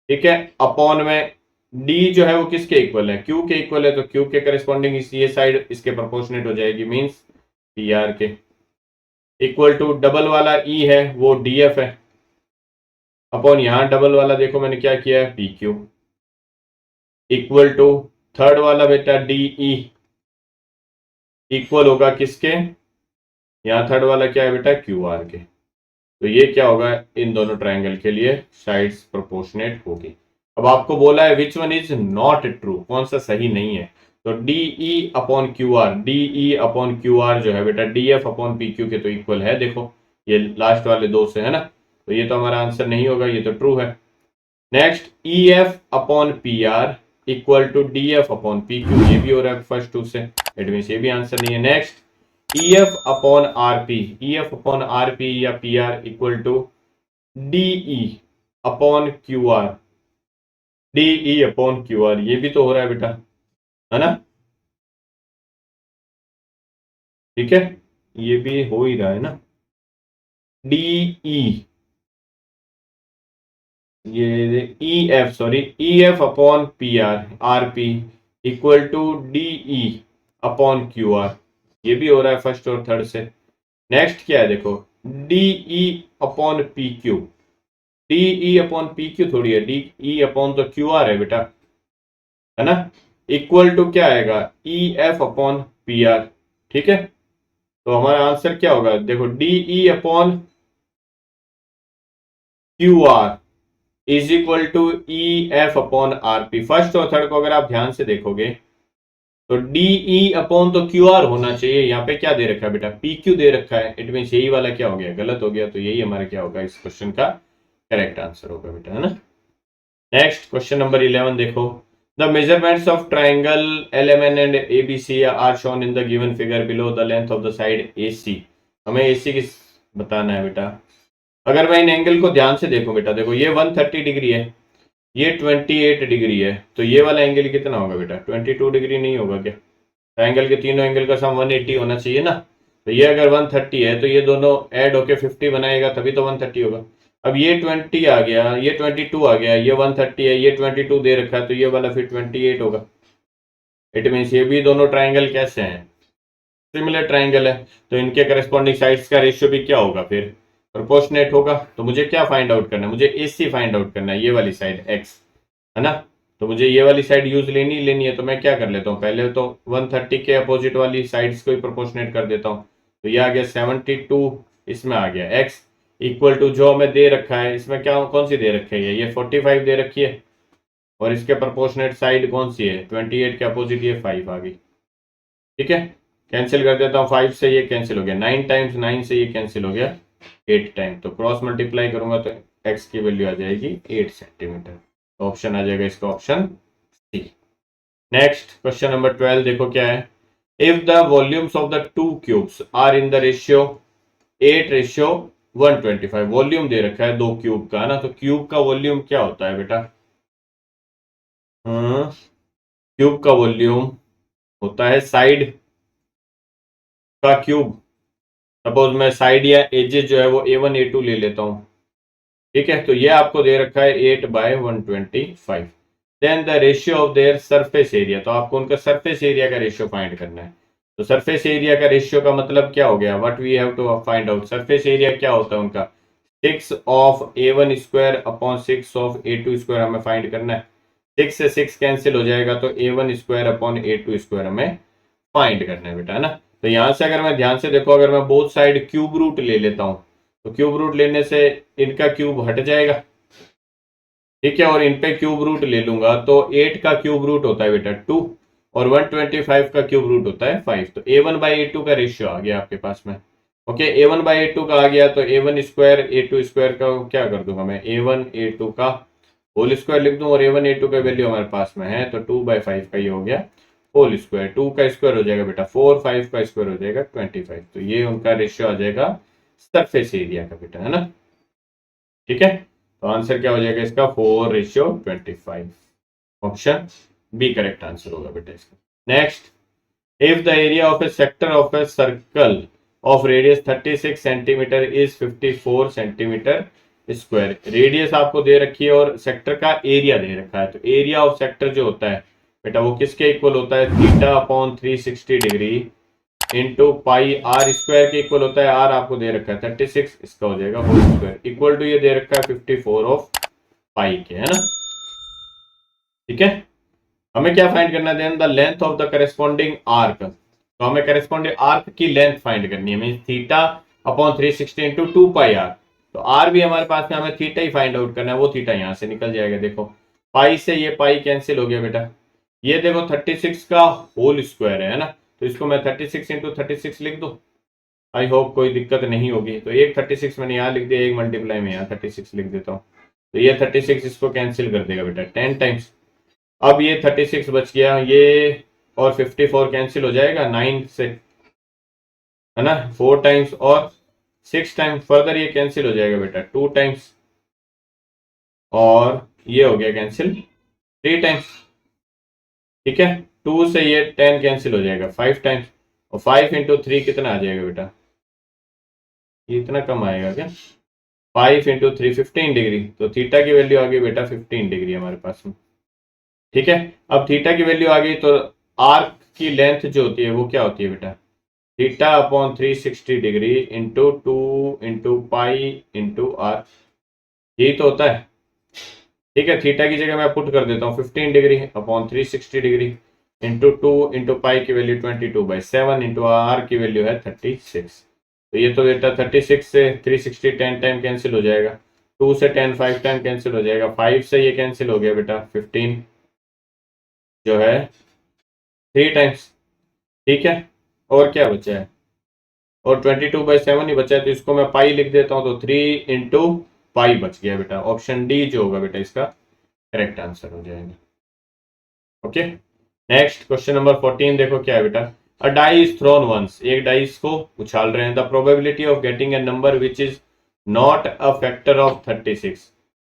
ठीक है, अपॉन में डी जो है वो किसके इक्वल है, क्यू के इक्वल है, तो क्यू के करस्पॉन्डिंग ये साइड इसके प्रोपोर्शनेट हो जाएगी, मींस पी आर के। इक्वल टू डबल वाला ई है वो डी एफ है, अपॉन यहां डबल वाला देखो मैंने क्या किया है P Q, equal to third वाला बेटा डी ई इक्वल होगा किसके, यहाँ थर्ड वाला क्या है बेटा क्यू आर के। तो ये क्या होगा, इन दोनों ट्राइंगल के लिए साइड्स प्रोपोर्शनेट होगी। अब आपको बोला है which one is not true, कौन सा सही नहीं है, तो D E upon Q R, D E upon Q are जो है बेटा D F upon P Q के तो इक्वल है, देखो ये लास्ट वाले दो से है ना, तो ये तो हमारा आंसर नहीं होगा, ये तो ट्रू है। Next, E F upon P R equal to D F upon P Q, ये भी हो रहा है फर्स्ट टू से, इट मीन ये भी आंसर नहीं है। Next, E F upon R P, E F upon R P या P R equal to D E upon Q R, D E upon Q R, ये भी तो हो रहा है बेटा, है ना। ठीक है, ये भी हो ही रहा है ना, डी ई, ये E F sorry E F upon P R R P equal to D E upon Q R, ये भी हो रहा है फर्स्ट और थर्ड से। नेक्स्ट क्या है देखो, D E upon P Q, D E upon P Q थोड़ी है, डी ई अपॉन तो क्यू आर है बेटा, है ना, इक्वल टू क्या आएगा E F upon P R. ठीक है, तो हमारा आंसर क्या होगा, देखो D E upon Q R is equal to E F upon R P. First और थर्ड को अगर आप ध्यान से देखोगे तो DE अपॉन तो QR होना चाहिए, यहाँ पे क्या दे रखा है बेटा, PQ दे रखा है, इट मीन यही वाला क्या हो गया, गलत हो गया, तो यही हमारा क्या होगा, इस क्वेश्चन का करेक्ट आंसर होगा बेटा, है ना। नेक्स्ट क्वेश्चन नंबर 11 देखो, the measurements of triangle LMN and ABC are shown in the given figure below the length of the side AC। हमें AC की बताना है बेटा। अगर मैं इन एंगल को ध्यान से देखूं बेटा, देखो ये 130 डिग्री है, ये 28 डिग्री है, तो ये वाला एंगल कितना होगा बेटा, 22 डिग्री नहीं होगा क्या? ट्राइंगल के तीनों एंगल का सम 180 होना चाहिए ना। तो ये अगर 130 है तो ये दोनों ऐड होके 50 बनाएगा, तभी तो 130 होगा। अब ये 20 आ गया, ये 22 आ गया, ये 130 है, ये 22 दे रखा है, तो ये वाला फिर 28 होगा। इट मीन्स ये भी दोनों ट्राइंगल कैसे हैं, सिमिलर ट्राइंगल है, तो इनके करस्पॉन्डिंग साइड्स का रेशियो भी क्या होगा, फिर प्रोपोर्शनेट होगा। तो मुझे क्या फाइंड आउट करना है, मुझे AC फाइंड आउट करना है, ये वाली साइड X, है ना। तो मुझे ये वाली साइड यूज लेनी है, तो मैं क्या कर लेता हूँ, पहले तो 130 के अपोजिट वाली साइड्स को ही प्रोपोर्शनेट कर देता हूँ। तो ये आ गया 72, इसमें आ गया X इक्वल टू जो हमें दे रखा है, इसमें क्या कौन सी दे रखी है, ये 45 दे रखी है, और इसके प्रोपोर्शनेट साइड कौन सी है, 28 के अपोजिट ये 5 आ गई। ठीक है, कैंसिल कर देता हूँ, 5 से ये कैंसिल हो गया, 9 टाइम्स 9 से ये कैंसिल हो गया 8 टाइम, तो क्रॉस मल्टीप्लाई करूंगा तो X की वैल्यू आ जाएगी 8 सेंटीमीटर। तो ऑप्शन आ जाएगा इसका option C. Next question number 12 देखो क्या है, if the volumes of the two cubes are in the ratio 8:125, volume दे रखा है दो क्यूब का, ना। तो क्यूब का वॉल्यूम क्या होता है बेटा, क्यूब का वॉल्यूम होता है साइड का क्यूब। सपोज मैं साइड या एजेस जो है वो A1 A2 ले लेता हूं, ठीक है। तो ये आपको दे रखा है 8/125, then the ratio of their surface area, तो आपको उनका सरफेस एरिया का रेशियो फाइंड करना है। तो सरफेस एरिया का रेशियो का मतलब क्या हो गया, what we have to find out, surface area क्या होता है उनका, 6 of A1 square upon 6 of A2 square हमें फाइंड करना है। 6 से 6 कैंसिल हो जाएगा, तो A1 square upon A2 square हमें फाइंड करना है बेटा, है ना। तो यहां से अगर मैं ध्यान से देखो, अगर मैं बोथ साइड क्यूब रूट ले लेता हूं, तो क्यूब रूट लेने से इनका क्यूब हट जाएगा, ठीक है, और इन पे क्यूब रूट ले लूंगा, तो 8 का क्यूब रूट होता है बेटा 2, और 125 का क्यूब रूट होता है 5। तो A1/A2 का रेशियो आ गया आपके पास में। ओके, A1/A2 का आ गया, तो A1 स्क्वायर A2 स्क्वायर का क्या कर दूंगा मैं, A1 A2 का होल स्क्वायर लिख दूं, और A1 A2 का वैल्यू हमारे पास में है, तो 2/5 का ये हो गया होल स्क्वायर। 2 का स्क्वायर हो जाएगा बेटा 4, 5 का स्क्वायर हो जाएगा 25। तो ये उनका रेशियो आ जाएगा सरफेस एरिया का बेटा, है ना। ठीक है, तो आंसर क्या हो जाएगा इसका, 4:25। ऑप्शन बी करेक्ट आंसर होगा बेटा इसका। Next, if the area of A sector of a circle of radius 36 centimetre is 54 centimetre square, radius आपको दे रखी है और सेक्टर का एरिया दे रखा है। तो एरिया ऑफ सेक्टर जो होता है बेटा, वो किसके इक्वल होता है, θ/360 degree into pi R square के इक्वल होता है। आर आपको दे रखा है 36, इसका हो जाएगा होल स्क्वायर, इक्वल टू ये दे रखा है 54 ऑफ पाई के, है ना। ठीक है, हमें क्या फाइंड करना है, then the length of the corresponding arc, तो हमें करेस्पॉन्डिंग आर्क की लेंथ फाइंड करनी है, मीन θ/360 इंटू 2πr। तो आर भी हमारे पास में, हमें थीटा ही फाइंड आउट करना है, वो थीटा यहां से निकल जाएगा। देखो पाई से ये पाई कैंसिल हो गया बेटा, ये देखो 36 का होल स्क्वायर है ना, तो इसको मैं 36 इंटू 36 लिख दूं, आई होप कोई दिक्कत नहीं होगी। तो एक 36 मैंने यहाँ लिख दिया, एक मल्टीप्लाई में यहाँ 36 लिख देता हूँ, तो ये 36 इसको कैंसिल कर देगा बेटा 10 टाइम्स। अब ये 36 बच गया, ये और 54 कैंसिल हो जाएगा 9 से, है ना, 4 टाइम्स और 6 टाइम्स, फर्दर ये कैंसिल हो जाएगा बेटा 2 टाइम्स, और ये हो गया कैंसिल 3 टाइम्स। ठीक है, 2 से ये 10 कैंसिल हो जाएगा 5 टाइम्स, और 5 इंटू 3 कितना आ जाएगा बेटा, ये इतना कम आएगा क्या, 5 इंटू 3 15 डिग्री, तो थीटा की वैल्यू आ गई बेटा 15 डिग्री हमारे पास में। ठीक है, अब थीटा की वैल्यू आ गई, तो आर्क की लेंथ जो होती है वो क्या होती है बेटा, θ/360 degree into 2 into pi into R, यही तो होता है। ठीक है, थीटा की जगह मैं पुट कर देता हूँ 15 degree upon 360 degree into 2 into पाई की वैल्यू 22/7 इंटू आर की वैल्यू है 36। तो ये तो बेटा 36 से 360 10 टाइम कैंसिल हो जाएगा, 2 से 10 5 टाइम कैंसिल हो जाएगा, 5 से ये कैंसिल हो गया बेटा 15 जो है 3 टाइम्स, ठीक है। और क्या बचा है, और 22/7 ही बचा है, तो इसको मैं पाई लिख देता हूं, तो 3 इंटू पाई बच गया बेटा। ऑप्शन डी जो होगा बेटा इसका करेक्ट आंसर हो जाएगा। ओके, नेक्स्ट क्वेश्चन नंबर 14 देखो क्या है बेटा। अ डाई इज थ्रोन वंस, एक डाइस को उछाल रहे हैं। The probability of getting a number which is not a factor of 36,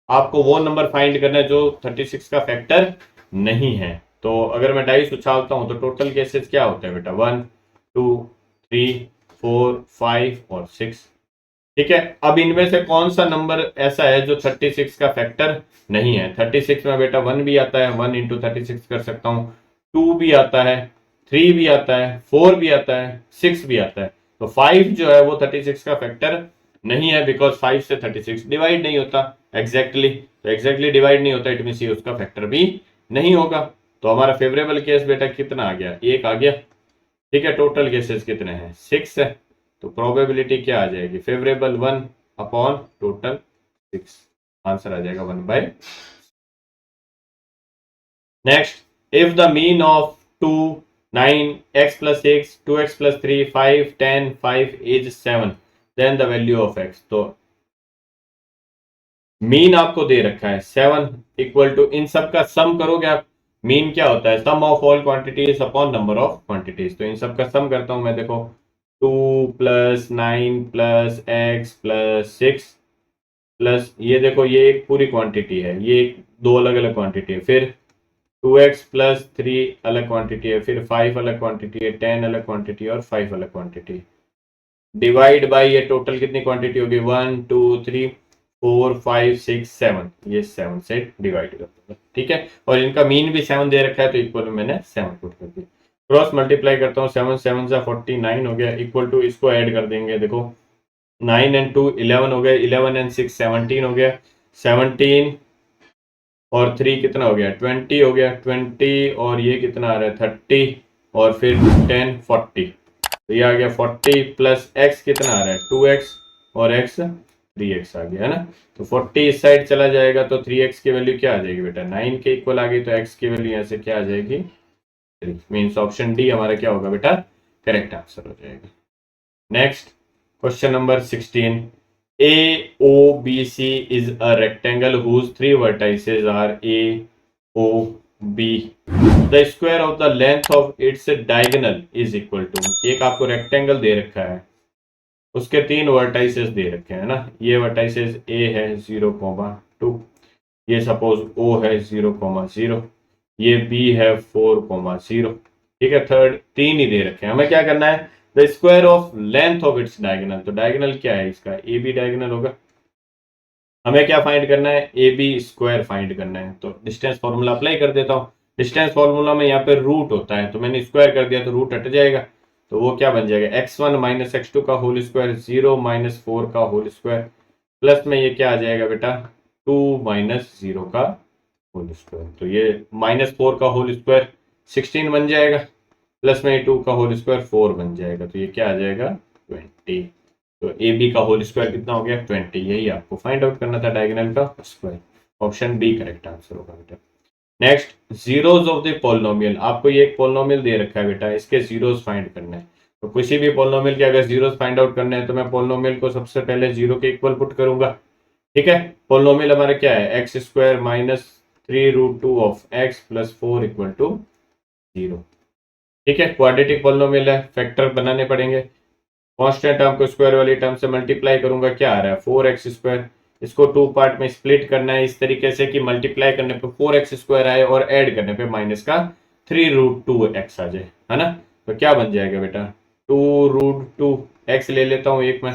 आपको वो नंबर फाइंड करना है जो 36 का फैक्टर नहीं है। तो अगर मैं डाइस उछालता हूं तो टोटल केसेस क्या होते हैं बेटा, 1 2 3 4 5 और 6, ठीक है। अब इनमें से कौन सा नंबर ऐसा है जो 36 का फैक्टर नहीं है। 36 में बेटा 1 भी आता है, 1 इंटू 36 कर सकता हूँ, 2 भी आता है, 3 भी आता है, 4 भी आता है, 6 भी आता है। तो 5 जो है वो 36 का फैक्टर नहीं है, बिकॉज 5 से 36 डिवाइड नहीं होता एग्जैक्टली। तो एग्जैक्टली डिवाइड नहीं होता, इट मीन ये उसका फैक्टर भी नहीं होगा। तो हमारा फेवरेबल केस बेटा कितना आ गया, एक आ गया, ठीक है। टोटल केसेस कितने हैं, 6 है। तो प्रोबेबिलिटी क्या आ जाएगी, फेवरेबल 1 अपॉन टोटल 6, आंसर आ जाएगा 1/। Next, if the mean of 2 9 x plus 6 2x plus 3 5 10 5 is 7 then the value of x। तो मीन आपको दे रखा है 7 इक्वल टू, इन सब का सम करोगे आप। मीन क्या होता है, sum of all quantities upon number of quantities. तो इन सब का सम करता हूं मैं, देखो 2 plus 9 plus x plus 6 plus ये देखो ये एक पूरी क्वांटिटी है, ये दो अलग अलग क्वांटिटी है। फिर 2x प्लस 3 अलग क्वांटिटी है, फिर 5 अलग क्वांटिटी है, 10 अलग क्वांटिटी और 5 अलग क्वांटिटी। डिवाइड बाय ये टोटल कितनी क्वांटिटी होगी, 1 2 3 4 5 6 7, ये 7 से डिवाइड कर दूंगा, ठीक है। और इनका मीन भी 7 दे रखा है, तो इक्वल में मैंने 7 पुट कर दिया। क्रॉस मल्टीप्लाई करता हूँ, 7 7 से 49 हो गया, इक्वल टू इसको ऐड कर देंगे, देखो 9 एंड 2 11 हो गया, 11 एंड 6 17 हो गया, 17 और 3 कितना हो गया, 20 हो गया, 20 और ये कितना आ रहा है 30 और फिर 10 40। तो ये आ गया 40 प्लस एक्स कितना आ रहा है 2x और x 3x आ गया है ना। तो 40 इस साइड चला जाएगा, तो 3x की वैल्यू क्या आ जाएगी बेटा, 9 के इक्वल आ गई। तो x की वैल्यू यहाँ से क्या आ जाएगी, 3 मीन्स ऑप्शन डी हमारा क्या होगा बेटा, करेक्ट आंसर हो जाएगा। Next question number 16, AOBC is a rectangle whose three vertices are A, O, B. The square of the length of its diagonal is equal to, एक आपको रेक्टेंगल दे रखा है, उसके 3 वर्टाइसेस दे रखे हैं ना। ये वर्टाइसेस A है 0,2, ये सपोज O है 0,0, ये B है 4,0, ठीक है। थर्ड 3 ही दे रखे हैं, हमें क्या करना है, the square of length of its diagonal. तो डायगोनल क्या है इसका, ए बी डायगोनल होगा। हमें क्या फाइंड करना है, ए बी स्क्वायर फाइंड करना है। तो डिस्टेंस फॉर्मूला अप्लाई कर देता हूँ। डिस्टेंस फॉर्मूला में यहाँ पे रूट होता है, तो मैंने स्क्वायर कर दिया तो रूट हट जाएगा। तो वो क्या बन जाएगा, x1 माइनस x2 का होल स्क्वायर, 0 माइनस 4 का होल स्क्वायर, प्लस में ये क्या आ जाएगा बेटा, 2 माइनस 0 का होल स्क्वायर। तो ये -4 का होल स्क्वायर 16 बन जाएगा, प्लस में 2 का होल स्क्वायर 4 बन जाएगा। तो ये क्या आ जाएगा 20। तो ए बी का होल स्क्वायर कितना हो गया 20, यही आपको फाइंड आउट करना था डायगोनल का square. Option B correct answer होगा बेटा। Next, zeros of the polynomial, आपको ये एक पोलिनोमियल दे रखा है बेटा, इसके जीरोज फाइंड करने हैं। तो किसी भी पोलिनोमियल के अगर जीरोज फाइंड आउट करने हैं तो मैं पोलिनोमियल को सबसे पहले 0 के इक्वल पुट करूंगा, ठीक है। पोलिनोमियल हमारा क्या है, x square minus 3√2 of x plus 4 equal to 0, ठीक है। क्वाड्रेटिक पोलिनोमियल है, फैक्टर बनाने पड़ेंगे। कांस्टेंट टर्म को स्क्वायर वाली टर्म से मल्टीप्लाई करूंगा, क्या आ रहा है 4x स्क्वायर। इसको 2 पार्ट में स्प्लिट करना है इस तरीके से कि मल्टीप्लाई करने पे 4x स्क्वायर आए और ऐड करने पे माइनस का 3√2x आ जाए, है ना। तो क्या बन जाएगा बेटा, 2√2x ले लेता हूँ एक मैं,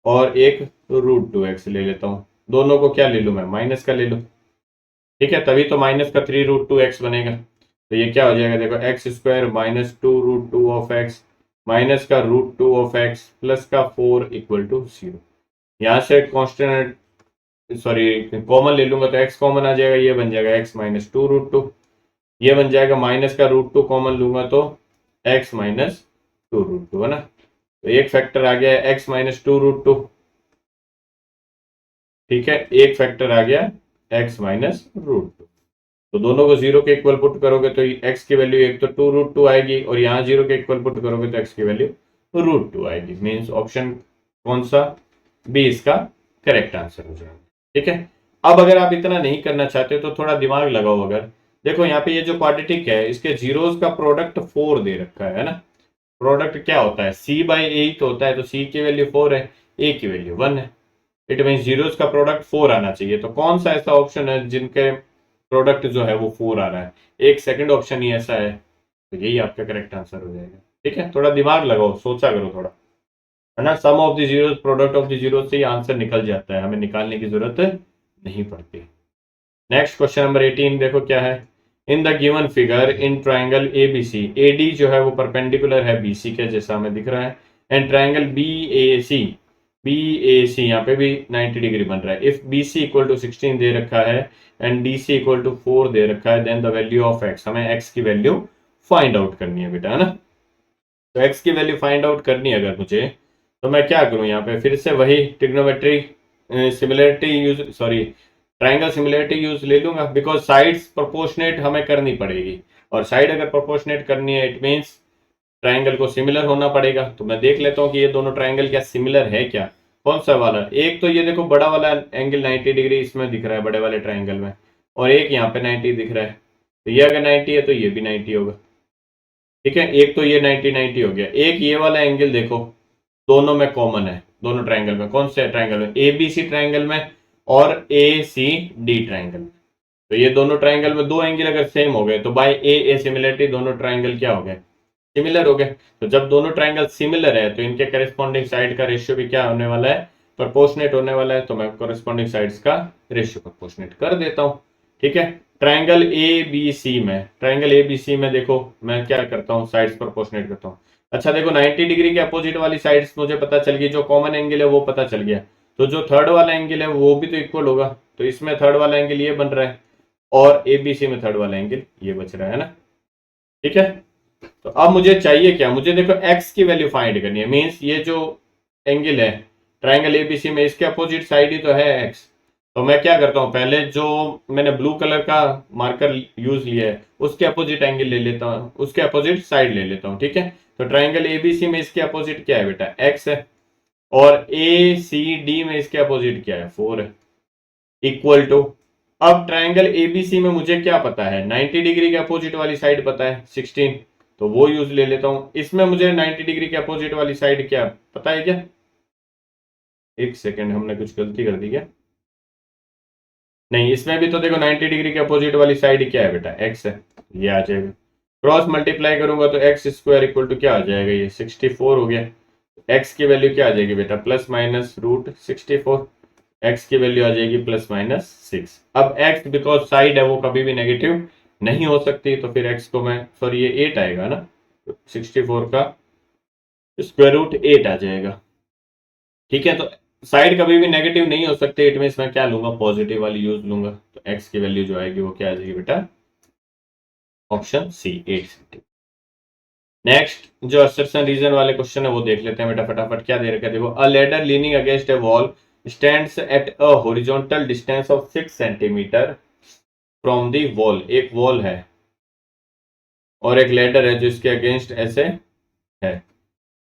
और एक √2x ले लेता हूँ। दोनों को क्या ले लूँ मैं, माइनस का ले लूँ, ठीक है। तभी तो माइनस का 3√2x बनेगा। तो ये क्या हो जाएगा, देखो x square minus 2√2 of x minus का √2 ऑफ एक्स प्लस का 4 इक्वल टू 0। यहाँ से कॉन्स्टेंट सॉरी कॉमन ले लूंगा तो एक्स कॉमन आ जाएगा, ये बन जाएगा एक्स माइनस 2√2, ये बन जाएगा माइनस का √2 कॉमन लूंगा तो एक्स माइनस 2√2, है ना। तो एक फैक्टर आ गया एक्स माइनस 2√2, ठीक है। एक फैक्टर आ गया एक्स माइनस √2। तो दोनों को 0 के इक्वल पुट करोगे तो x की वैल्यू एक तो 2√2 आएगी और यहाँ 0 के इक्वल पुट करोगे तो x की वैल्यू √2 आएगी। मीन्स ऑप्शन कौन सा, बी इसका करेक्ट आंसर हो जाएगा। ठीक है, अब अगर आप इतना नहीं करना चाहते तो थोड़ा दिमाग लगाओ। अगर देखो यहाँ पे ये जो क्वाड्रेटिक है इसके जीरोस का प्रोडक्ट 4 दे रखा है ना। प्रोडक्ट क्या होता है, c/8 होता है, तो c की वैल्यू 4 है, a की वैल्यू 1 है। इट मीन जीरोस का प्रोडक्ट 4 आना चाहिए। तो कौन सा ऐसा ऑप्शन है जिनके प्रोडक्ट जो है वो 4 आ रहा है? एक सेकंड ऑप्शन ही ऐसा है, तो यही आपका करेक्ट आंसर हो जाएगा। ठीक है, थोड़ा दिमाग लगाओ, सोचा करो थोड़ा, है ना। Sum of the zeros, product of the zeros से ही आंसर निकल जाता है, हमें निकालने की जरूरत नहीं पड़ती। नेक्स्ट क्वेश्चन नंबर 18 देखो क्या है। In the given figure in triangle ABC, AD जो है वो परपेंडिकुलर है बीसी के, जैसा हमें दिख रहा है। एंड ट्राइंगल बीएसी, बीएसी यहाँ पे भी 90 डिग्री बन रहा है। इफ बीसी इक्वल टू 16 दे रखा है एंड डीसी इक्वल टू 4 दे रखा है, then the value of x, हमें एक्स की वैल्यू फाइंड आउट करनी है बेटा, है ना। तो एक्स की वैल्यू फाइंड आउट करनी है अगर मुझे, तो मैं क्या करूं, यहाँ पे फिर से वही trigonometry similarity use, sorry triangle similarity use ले लूंगा, बिकॉज साइड्स प्रोपोर्शनेट हमें करनी पड़ेगी। और साइड अगर प्रोपोर्शनेट करनी है इट मीन्स ट्राइंगल को सिमिलर होना पड़ेगा। तो मैं देख लेता हूँ कि ये दोनों ट्राइंगल क्या सिमिलर है क्या। कौन सा वाला, एक तो ये देखो बड़ा वाला एंगल 90 डिग्री इसमें दिख रहा है बड़े वाले ट्राइंगल में, और एक यहाँ पे 90 दिख रहा है। तो ये अगर 90 है तो ये भी 90 होगा। ठीक है, एक तो ये 90 हो गया। एक ये वाला एंगल देखो, दोनों में कॉमन है, दोनों ट्राइंगल में। कौन से ट्राइंगल में, एबीसी ट्राइंगल में और एसीडी ट्राइंगल में। तो ये दोनों ट्राइंगल में दो एंगल अगर सेम हो गए तो बाय ए सिमिलरिटी दोनों ट्राइंगल क्या हो गए, सिमिलर हो गए। तो जब दोनों ट्राइंगल सिमिलर है तो इनके करेस्पॉन्डिंग साइड का रेशियो भी क्या होने वाला है, प्रोपोर्शनेट होने वाला है। तो मैं करेस्पॉन्डिंग साइड्स का रेशियो प्रोपोर्शनेट कर देता हूं। ठीक है, ट्राइंगल ए बी सी में, ट्राइंगल ए बी सी में देखो मैं क्या करता हूँ, साइड्स प्रोपोर्शनेट करता हूँ। अच्छा देखो 90 डिग्री के अपोजिट वाली साइड्स मुझे पता चल गई, जो कॉमन एंगल है वो पता चल गया। तो जो थर्ड वाला एंगल है वो भी तो इक्वल होगा। तो इसमें थर्ड वाला एंगल ये बन रहा है और एबीसी में थर्ड वाला एंगल ये बच रहा है ना। ठीक है, तो अब मुझे चाहिए क्या, मुझे देखो x की वैल्यू फाइंड करनी है। मींस ये जो एंगल है ट्राइंगल एबीसी में इसके अपोजिट साइड ही तो है x। तो मैं क्या करता हूं, पहले जो मैंने ब्लू कलर का मार्कर यूज लिया है उसके अपोजिट एंगल ले लेता हूं, उसके अपोजिट साइड ले लेता हूं। ठीक है, तो ट्राइंगल एबीसी में इसके अपोजिट क्या है बेटा, x है, और ए सी डी में इसके अपोजिट क्या है, 4 है, इक्वल टू। अब ट्राइंगल एबीसी में मुझे क्या पता है, 90 डिग्री के अपोजिट वाली साइड पता है 16, तो वो यूज ले लेता हूं। इसमें मुझे 90 डिग्री के अपोजिट वाली साइड क्या पता है क्या, एक सेकेंड, हमने कुछ गलती कर दी क्या, नहीं इसमें भी तो देखो 90 डिग्री के अपोजिट वाली साइड क्या है बेटा, एक्स है, ये आ जाएगा। क्रॉस मल्टीप्लाई करूंगा तो एक्स स्क्वायर इक्वल टू क्या आ जाएगा, ये 64 हो गया। एक्स की वैल्यू क्या आ जाएगी बेटा, प्लस माइनस √64। एक्स की वैल्यू आ जाएगी प्लस माइनस 6। अब एक्स बिकॉज साइड है वो कभी भी नेगेटिव नहीं हो सकती, तो फिर एक्स को मैं, सॉरी ये 8 आएगा ना, 64 का स्क्वायर रूट 8 आ जाएगा। ठीक है, तो साइड कभी भी नेगेटिव नहीं हो सकते, इट मीन मैं क्या लूंगा, पॉजिटिव वाली यूज लूंगा। तो एक्स की वैल्यू जो आएगी वो क्या आ जाएगी बेटा, ऑप्शन सी 8। नेक्स्ट जो असर्शन रीजन वाले क्वेश्चन है वो देख लेते हैं बेटा फटाफट। क्या दे रखा है देखो, अ ladder leaning against A wall stands at a horizontal distance of 6 centimetre from the wall. एक वॉल है और एक लेडर है जो इसके अगेंस्ट ऐसे है।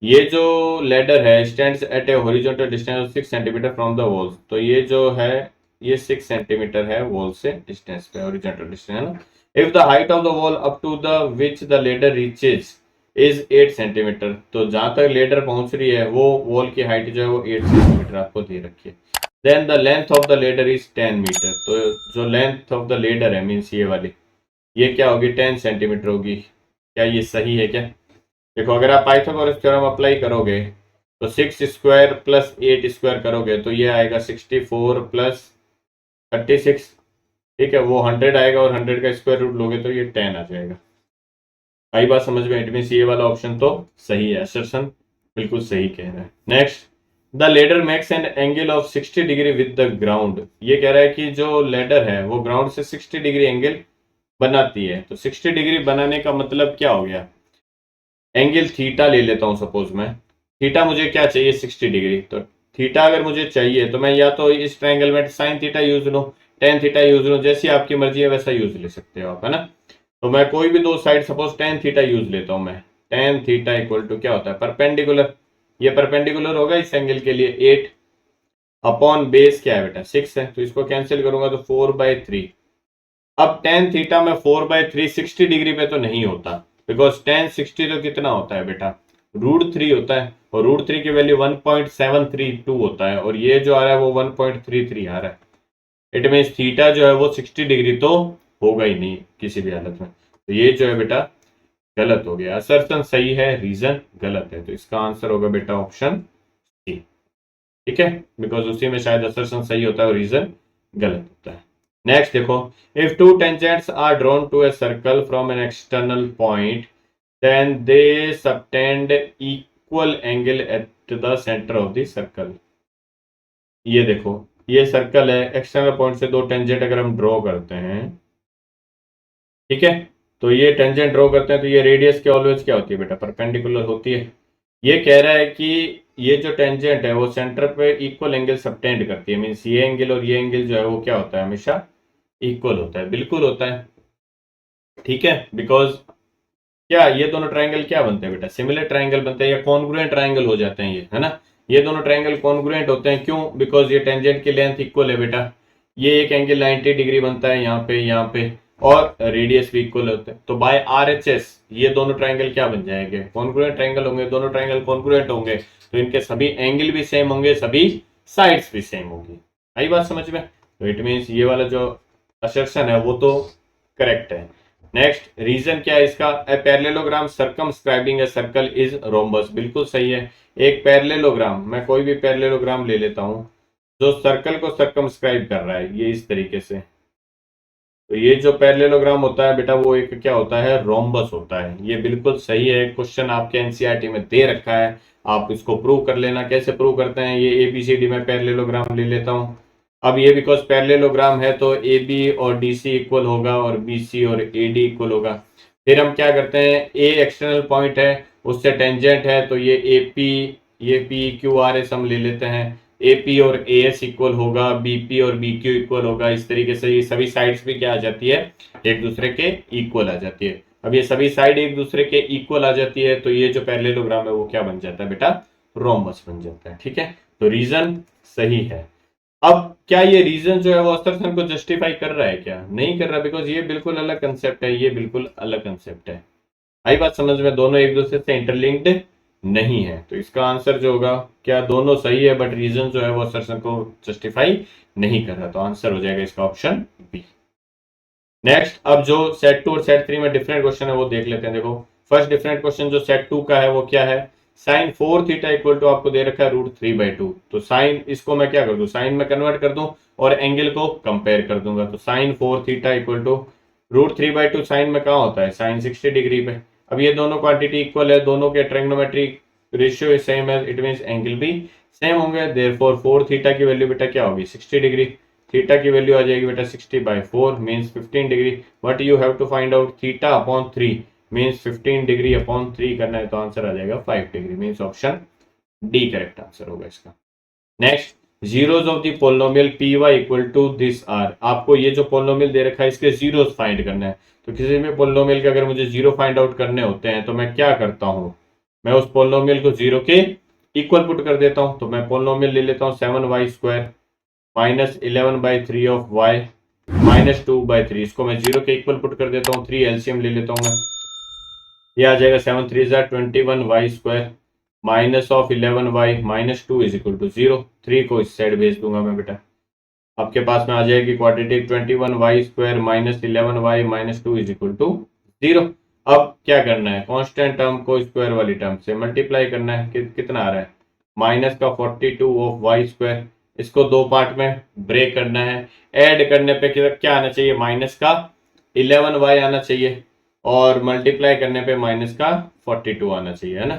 ये जो लेडर है stands eight A horizontal distance of 6 centimetre from the wall. तो ये जो है ये 6 सेंटीमीटर है वॉल से डिस्टेंस पे, हॉरिजॉन्टल डिस्टेंस है ना। If the height of the wall up to the which the ladder reaches is 8 centimetre, तो जहां तक लेडर पहुंच रही है वो वॉल की हाइट जो है वो 8 सेंटीमीटर आपको दे रखी है। Then the length of the ladder is 10 metre. तो जो लेंथ ऑफ द लेडर है मीन्स ये वाली, ये क्या होगी, 10 सेंटीमीटर होगी। क्या ये सही है क्या, देखो अगर आप पाइथागोरस थ्योरम अप्लाई करोगे तो 6 स्क्वायर प्लस 8 स्क्वायर करोगे तो ये आएगा 64 प्लस 36। ठीक है, वो 100 आएगा और 100 का स्क्वायर रूट लोगे तो ये 10 आ जाएगा। आई बात समझ में, इट मीन ये वाला ऑप्शन तो सही है, असर्शन बिल्कुल सही कह रहा है। Next, the ladder makes an angle of 60 degree with the ground. ये कह रहा है कि जो लेडर है वो ग्राउंड से 60 डिग्री एंगल बनाती है। तो 60 डिग्री बनाने का मतलब क्या हो गया, एंगल थीटा ले लेता हूं सपोज मैं, थीटा मुझे क्या चाहिए 60 डिग्री। तो थीटा अगर मुझे चाहिए तो मैं या तो इस ट्रायंगल में साइन थीटा यूज लूं, टेन थीटा यूज लो, जैसी आपकी मर्जी है वैसा यूज ले सकते हो आप, है ना। तो मैं कोई भी दो side suppose tan theta use लेता हूं मैं, टेन थीटा इक्वल टू क्या होता है, परपेंडिकुलर, ये परपेंडिकुलर होगा इस एंगल के लिए 8 अपॉन बेस क्या है बेटा 6 है, तो इसको कैंसिल करूंगा तो 4/3। अब टेन थीटा में 4/3 60 डिग्री पे तो नहीं होता, बिकॉज टेन 60 तो कितना होता है बेटा, √3 होता है, और √3 की वैल्यू 1.732 होता है, और ये जो आ रहा है वो 1.33 आ रहा है। इट मीन थीटा जो है वो 60 डिग्री तो होगा ही नहीं किसी भी हालत में, तो ये जो है बेटा गलत हो गया। असर्शन सही है, रीजन गलत है, तो इसका आंसर होगा बेटा ऑप्शन सी। ठीक है, बिकॉज उसी में शायद असर्शन सही होता है और रीजन गलत होता है। नेक्स्ट देखो, if two tangents are drawn to a circle from an external point then they subtend equal angle at the centre of the circle. ये देखो, ये सर्कल है, एक्सटर्नल पॉइंट से दो टेंजेंट अगर हम ड्रॉ करते हैं, ठीक है, तो ये टेंजेंट ड्रॉ करते हैं तो ये रेडियस की ऑलवेज क्या होती है बेटा, परपेंडिकुलर होती है। ये कह रहा है कि ये जो टेंजेंट है वो सेंटर पे इक्वल एंगल सबटेंड करती है, मीन्स ये एंगल और ये एंगल जो है वो क्या होता है, हमेशा इक्वल होता है, बिल्कुल होता है। ठीक है, बिकॉज क्या ये दोनों ट्राइंगल क्या बनते हैं बेटा, सिमिलर ट्राइंगल बनते हैं या कॉन्ग्रुएंट ट्राइंगल हो जाते हैं, ये है ना, ये दोनों ट्राइंगल कॉन्ग्रुएंट होते हैं। क्यों, बिकॉज ये टेंजेंट की लेंथ इक्वल है बेटा, ये एक एंगल 90 डिग्री बनता है यहाँ पे, और रेडियस भी इक्वल होते हैं, तो बाय RHS ये दोनों ट्राइंगल क्या बन जाएंगे, कॉन्ग्रुएंट ट्राइंगल होंगे, दोनों ट्राइंगल कॉन्ग्रुएंट होंगे, तो इनके सभी एंगल भी सेम होंगे, सभी साइड्स भी सेम होंगी। आई बात समझ में, तो इट मीन्स ये वाला जो असर्शन है वो तो करेक्ट है। नेक्स्ट रीजन क्या है इसका, a parallelogram circumscribing a circle is rhombus, बिल्कुल सही है। एक पैरेललोग्राम, मैं कोई भी पैरेललोग्राम ले लेता हूं जो सर्कल को सर्कमस्क्राइब कर रहा है, ये इस तरीके से, तो ये जो पैरेललोग्राम होता है बेटा वो एक क्या होता है, रोम्बस होता है। ये बिल्कुल सही है, क्वेश्चन आपके एनसीईआरटी में दे रखा है, आप इसको प्रूव कर लेना। कैसे प्रूव करते हैं, ये ABCD में पैरेललोग्राम ले लेता हूं। अब ये बिकॉज पैरेललोग्राम है तो AB और DC इक्वल होगा और BC और AD इक्वल होगा। फिर हम क्या करते हैं, A एक्सटर्नल पॉइंट है, उससे टेंजेंट है, तो ये AP, ये PQRS हम ले लेते हैं, AP और AS इक्वल होगा, BP और BQ इक्वल होगा। इस तरीके से ये सभी साइड्स भी क्या आ जाती है, एक दूसरे के इक्वल आ जाती है। अब ये सभी साइड एक दूसरे के इक्वल आ जाती है, तो ये जो पैरेललोग्राम है वो क्या बन जाता है बेटा, रोम्बस बन जाता है। ठीक है, तो रीजन सही है। अब क्या ये रीजन जो है वो असर्शन को जस्टिफाई कर रहा है, क्या नहीं कर रहा, बिकॉज ये बिल्कुल अलग कंसेप्ट है, ये बिल्कुल अलग कंसेप्ट है। आई बात समझ में, दोनों एक दूसरे से इंटरलिंक्ड नहीं है, तो इसका आंसर जो होगा, क्या दोनों सही है बट रीजन जो है वो असर्शन को जस्टिफाई नहीं कर रहा, तो आंसर हो जाएगा इसका ऑप्शन बी। नेक्स्ट, अब जो सेट 2 और सेट 3 में डिफरेंट क्वेश्चन है वो देख लेते हैं। देखो फर्स्ट डिफरेंट क्वेश्चन जो सेट 2 का है वो क्या है, साइन 4 थीटा इक्वल टू आपको दे रखा है √3/2, तो साइन इसको मैं क्या कर दूं, साइन में कन्वर्ट कर दूं और एंगल को कंपेयर कर दूंगा, तो sine 4 theta equal to √3/2 sine में कहाँ होता है, साइन 60 डिग्री पे। अब ये दोनों क्वांटिटी इक्वल है, दोनों के ट्रायगोनोमेट्रिक रेशियो सेम है, इट मींस एंगल भी सेम होंगे, देयरफॉर 4 थीटा की वैल्यू बेटा क्या होगी, 60 डिग्री। थीटा की वैल्यू आ जाएगी बेटा 60/4 means 15 degree, but you have to find out theta upon 3 means 15 degree upon 3 करना है, तो आंसर आ जाएगा 5 degree, means option D correct answer होगा इसका। Next, zeros of the polynomial py equal to this are, आपको ये जो पोलिनोमियल दे रखा है इसके जीरोस फाइंड करना है, तो किसी भी पोलिनोमियल के अगर मुझे जीरो फाइंड आउट करने होते हैं तो मैं क्या करता हूँ, मैं उस पोलिनोमियल को जीरो के इक्वल पुट कर देता हूँ, तो मैं पोलिनोमियल ले लेता हूँ 7y² minus 11/3 of y minus 2/3, इसको मैं जीरो के इक्वल पुट कर देता हूँ, 3 एलसीएम ले लेता हूँ मैं, ये आ जाएगा 7 3 21y² minus of 11y minus 2 is equal to 0, 3 को इस साइड भेज दूंगा मैं बेटा, आपके पास में आ जाएगी quadratic 21y² minus 11y minus 2 is equal to 0। अब क्या करना है, कांस्टेंट टर्म को स्क्वायर वाली टर्म से मल्टीप्लाई करना है, कितना आ रहा है, माइनस का 42 ऑफ y², इसको दो पार्ट में ब्रेक करना है, ऐड करने पे क्या आना चाहिए, माइनस का 11y आना चाहिए, और मल्टीप्लाई करने पे माइनस का 42 आना चाहिए, है ना,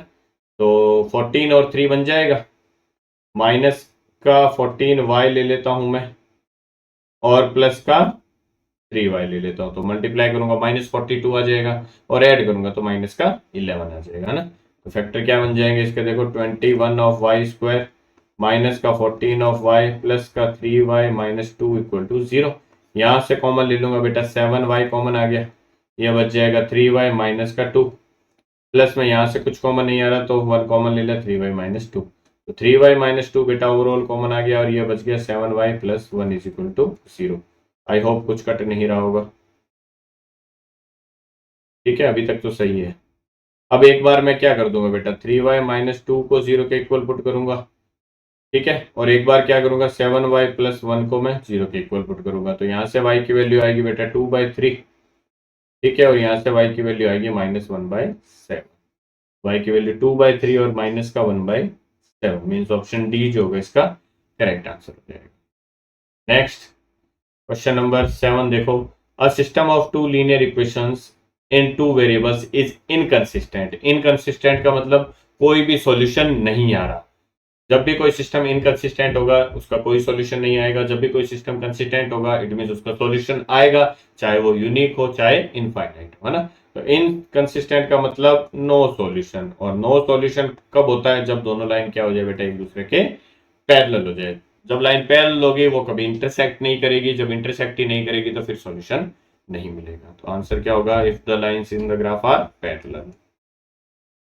तो 14 और 3 बन जाएगा, माइनस का 14y ले लेता हूं मैं और प्लस का 3y ले लेता हूं, तो मल्टीप्लाई करूंगा -42 आ जाएगा और ऐड करूंगा तो माइनस का 11 आ जाएगा, है ना, तो फैक्टर क्या बन जाएंगे इसके, देखो 21 ऑफ y² माइनस का 14 ऑफ y प्लस का 3y माइनस 2 इक्वल टू 0, यहाँ से कॉमन ले लूंगा बेटा, 7y कॉमन आ गया, ये बच जाएगा 3y माइनस का 2, प्लस में यहाँ से कुछ कॉमन नहीं आ रहा तो 1 कॉमन ले लिया, 3y माइनस 2, तो 3y माइनस 2 बेटा ओवरऑल कॉमन आ गया और ये बच गया 7y plus 1 is equal to 0। I hope कुछ कट नहीं रहा होगा। ठीक है, अभी तक तो सही है। अब एक बार मैं क्या कर दूंगा बेटा, 3y माइनस 2 को 0 के इक्वल पुट करूंगा। ठीक है, और एक बार क्या करूंगा, 7y प्लस 1 को मैं 0 के इक्वल पुट करूंगा, तो यहाँ से y की वैल्यू आएगी बेटा 2/3। ठीक है, और यहाँ से y की वैल्यू आएगी -1/7। y की वैल्यू 2/3 और माइनस का 1/7 मीन्स ऑप्शन डी जो होगा इसका करेक्ट आंसर हो जाएगा। नेक्स्ट क्वेश्चन नंबर 7 देखो, a system of two linear equations in two variables is inconsistent. Inconsistent का मतलब कोई भी सॉल्यूशन नहीं आ रहा। जब भी कोई सिस्टम इनकंसिस्टेंट होगा उसका कोई सॉल्यूशन नहीं आएगा, जब भी कोई सिस्टम कंसिस्टेंट होगा इट मीन उसका सॉल्यूशन आएगा, चाहे वो यूनिक हो चाहे इनफाइनाइट हो, है ना। तो इनकंसिस्टेंट का मतलब नो सॉल्यूशन, और नो सॉल्यूशन कब होता है, जब दोनों लाइन क्या हो जाए बेटा, एक दूसरे के पैरेलल हो जाए। जब लाइन पैरेलल होगी वो कभी इंटरसेक्ट नहीं करेगी, जब इंटरसेक्ट ही नहीं करेगी तो फिर सॉल्यूशन नहीं मिलेगा। तो आंसर क्या होगा, if the lines in the graph are parallel.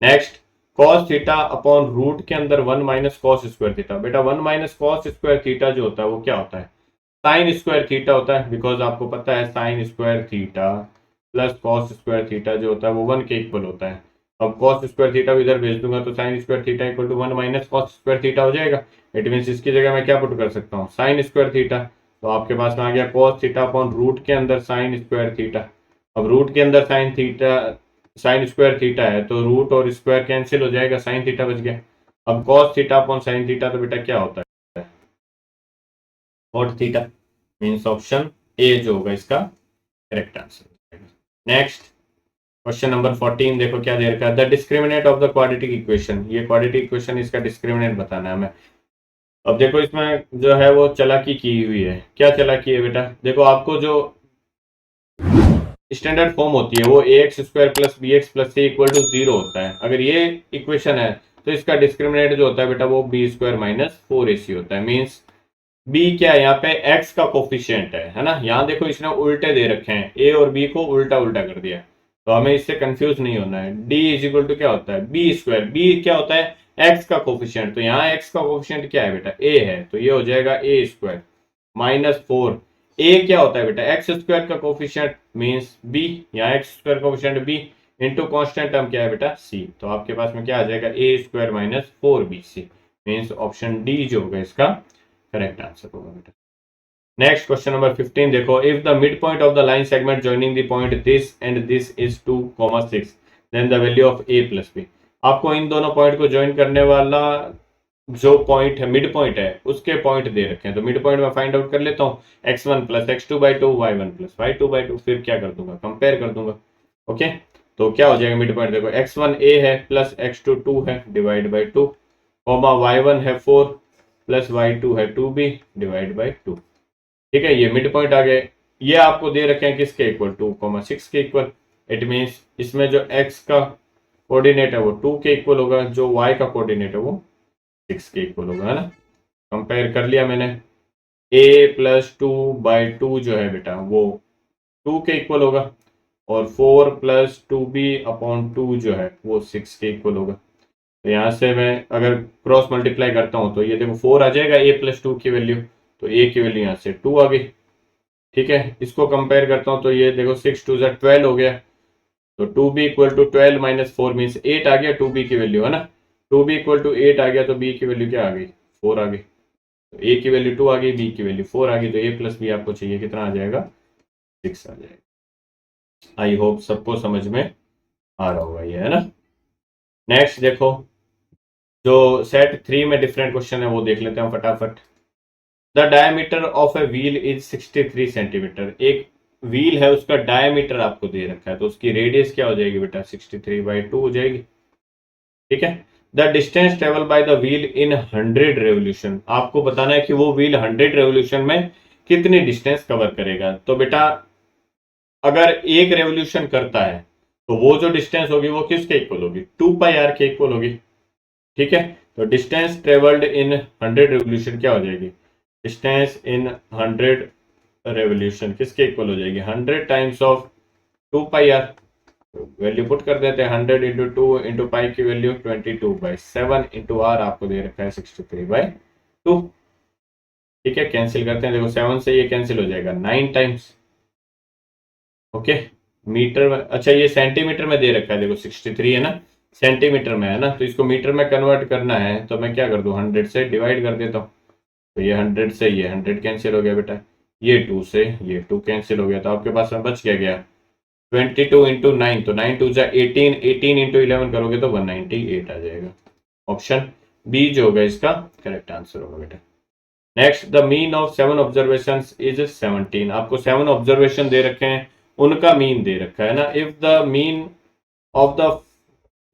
Next, cos theta upon root के अंदर 1 माइनस कॉस स्क्वायर थीटा। बेटा 1 माइनस कॉस स्क्वायर थीटा जो होता है वो क्या होता है, साइन स्क्वायर थीटा होता है, बिकॉज आपको पता है sign square theta plus cos square theta जो होता है वो 1 के इक्वल होता है। अब कॉस स्क्वायर थीटा इधर भेज दूंगा तो sine square theta equal to 1 minus cos square theta हो जाएगा। इट मीन इसकी जगह मैं क्या पुट कर सकता हूँ, साइन स्क्वायर थीटा। तो आपके पास में आ गया कॉस थीटा अपॉन रूट के अंदर साइन स्क्वायर थीटा। अब रूट के अंदर sine theta, sign square theta है तो रूट और स्क्वायर कैंसिल हो जाएगा, साइन थीटा बच गया। अब cos theta upon sine theta तो बेटा क्या होता है, cot theta means option A जो होगा इसका correct answer. Next question number 14 देखो क्या दे रखा है, the discriminant of the quadratic equation. ये क्वाड्रेटिक इक्वेशन इसका डिस्क्रिमिनेंट बताना है हमें। अब देखो इसमें जो है वो चालाकी की हुई है। क्या चालाकी है बेटा, देखो आपको जो स्टैंडर्ड फॉर्म होती है वो ax square plus B x plus C equal to 0 होता है। अगर ये इक्वेशन है तो इसका डिस्क्रिमिनेंट जो होता है बेटा वो बी स्क्वायर माइनस 4ac होता है। मीन्स बी क्या है, यहाँ पे x का कोफिशियंट है ना। यहाँ देखो इसने उल्टे दे रखे हैं, a और b को उल्टा उल्टा कर दिया, तो हमें इससे कंफ्यूज नहीं होना है। d इज इक्वल टू क्या होता है, बी स्क्वायर, बी क्या होता है x का कोफिशियंट, तो यहाँ x का कोफिशियंट क्या है बेटा, a है, तो ये हो जाएगा a स्क्वायर -4। a क्या होता है बेटा, एक्स स्क्वायर का कोफिशियंट मीन्स b, यहाँ x square coefficient b into constant term क्या है बेटा c, तो आपके पास में क्या आ जाएगा a square minus 4bc means option D जो होगा इसका करेक्ट आंसर होगा बेटा। नेक्स्ट क्वेश्चन नंबर 15 देखो, if the mid point of the line segment joining the point this and this is 2,6 then the value of a plus b। आपको इन दोनों point को join करने वाला जो पॉइंट है, मिड पॉइंट है, उसके पॉइंट दे रखे हैं, तो मिड पॉइंट में फाइंड आउट कर लेता हूँ, x1 plus x2/2 y1 plus y2/2, फिर क्या कर दूंगा, कंपेयर कर दूंगा। ओके, तो क्या हो जाएगा मिड पॉइंट, देखो x1 a है प्लस x2 2 है डिवाइड बाई 2, y1 है 4 प्लस y2 है 2b डिवाइड बाई 2। ठीक है, ये मिड पॉइंट आ गए। ये आपको दे रखे हैं किसके इक्वल, 2,6 के इक्वल। इट मीन्स इसमें जो x का कोऑर्डिनेट है वो 2 के इक्वल होगा, जो y का कोऑर्डिनेट है वो 6 के इक्वल होगा, है ना। कंपेयर कर लिया मैंने, a प्लस 2/2 जो है बेटा वो 2 के इक्वल होगा, और 4 प्लस 2b अपॉन 2 जो है वो 6 के इक्वल होगा। तो यहाँ से मैं अगर क्रॉस मल्टीप्लाई करता हूँ तो ये देखो 4 आ जाएगा a प्लस 2 की वैल्यू, तो a की वैल्यू यहाँ से 2 आ गई। ठीक है, इसको कंपेयर करता हूँ तो ये देखो 6 2 12 हो गया, तो 2b equal to 12 minus 4 means 8 आ गया 2b की वैल्यू, है ना। 2b इक्वल टू 8 आ गया तो b की वैल्यू क्या आ गई, 4 आ गई। तो a की वैल्यू 2 आ गई, b की वैल्यू 4 आ गई, तो a प्लस b आपको चाहिए कितना आ जाएगा, 6 आ जाएगा। आई होप सबको समझ में आ रहा होगा ये, है ना। नेक्स्ट देखो, जो सेट 3 में डिफरेंट क्वेश्चन है वो देख लेते हैं फटाफट। The diameter of a wheel is 63 centimetre. एक व्हील है उसका डायमीटर आपको दे रखा है, तो उसकी रेडियस क्या हो जाएगी बेटा, 63/2 हो जाएगी। ठीक है, the distance travel by the wheel in 100 revolution. आपको बताना है कि वो व्हील 100 रेवोल्यूशन में कितनी डिस्टेंस कवर करेगा। तो बेटा अगर एक रेवोल्यूशन करता है तो वो जो डिस्टेंस होगी वो किसके इक्वल होगी, 2πr के इक्वल होगी। ठीक है, तो डिस्टेंस ट्रेवल्ड इन 100 रेवोल्यूशन क्या हो जाएगी, डिस्टेंस इन 100 रेवोल्यूशन किसके इक्वल हो जाएगी 100 times of 2 pi R. Value put कर देते हैं 100 इंटू 2 इंटू पाई की वैल्यू 22/7 इंटू आर आपको दे रखा है 63/2। ठीक है, कैंसिल करते हैं, देखो 7 से ये कैंसिल हो जाएगा 9 टाइम्स। ओके, मीटर में, अच्छा ये सेंटीमीटर में दे रखा है, देखो 63 है ना, सेंटीमीटर में है ना, तो इसको मीटर में कन्वर्ट करना है तो मैं क्या कर दूं 100 से डिवाइड कर देता हूँ। तो ये 100 से ये 100 कैंसिल हो गया बेटा, ये 2 से ये 2 कैंसिल हो गया, तो आपके पास में बच क्या गया 22 इंटू 9, तो 9 टू जा 18, 18 इंटू 11 करोगे तो 198 आ जाएगा। ऑप्शन बी जो होगा इसका करेक्ट आंसर होगा बेटा। Next, the mean of 7 observation is 17। आपको 7 ऑब्जर्वेशन दे रखे हैं, उनका मीन दे रखा है ना। Of the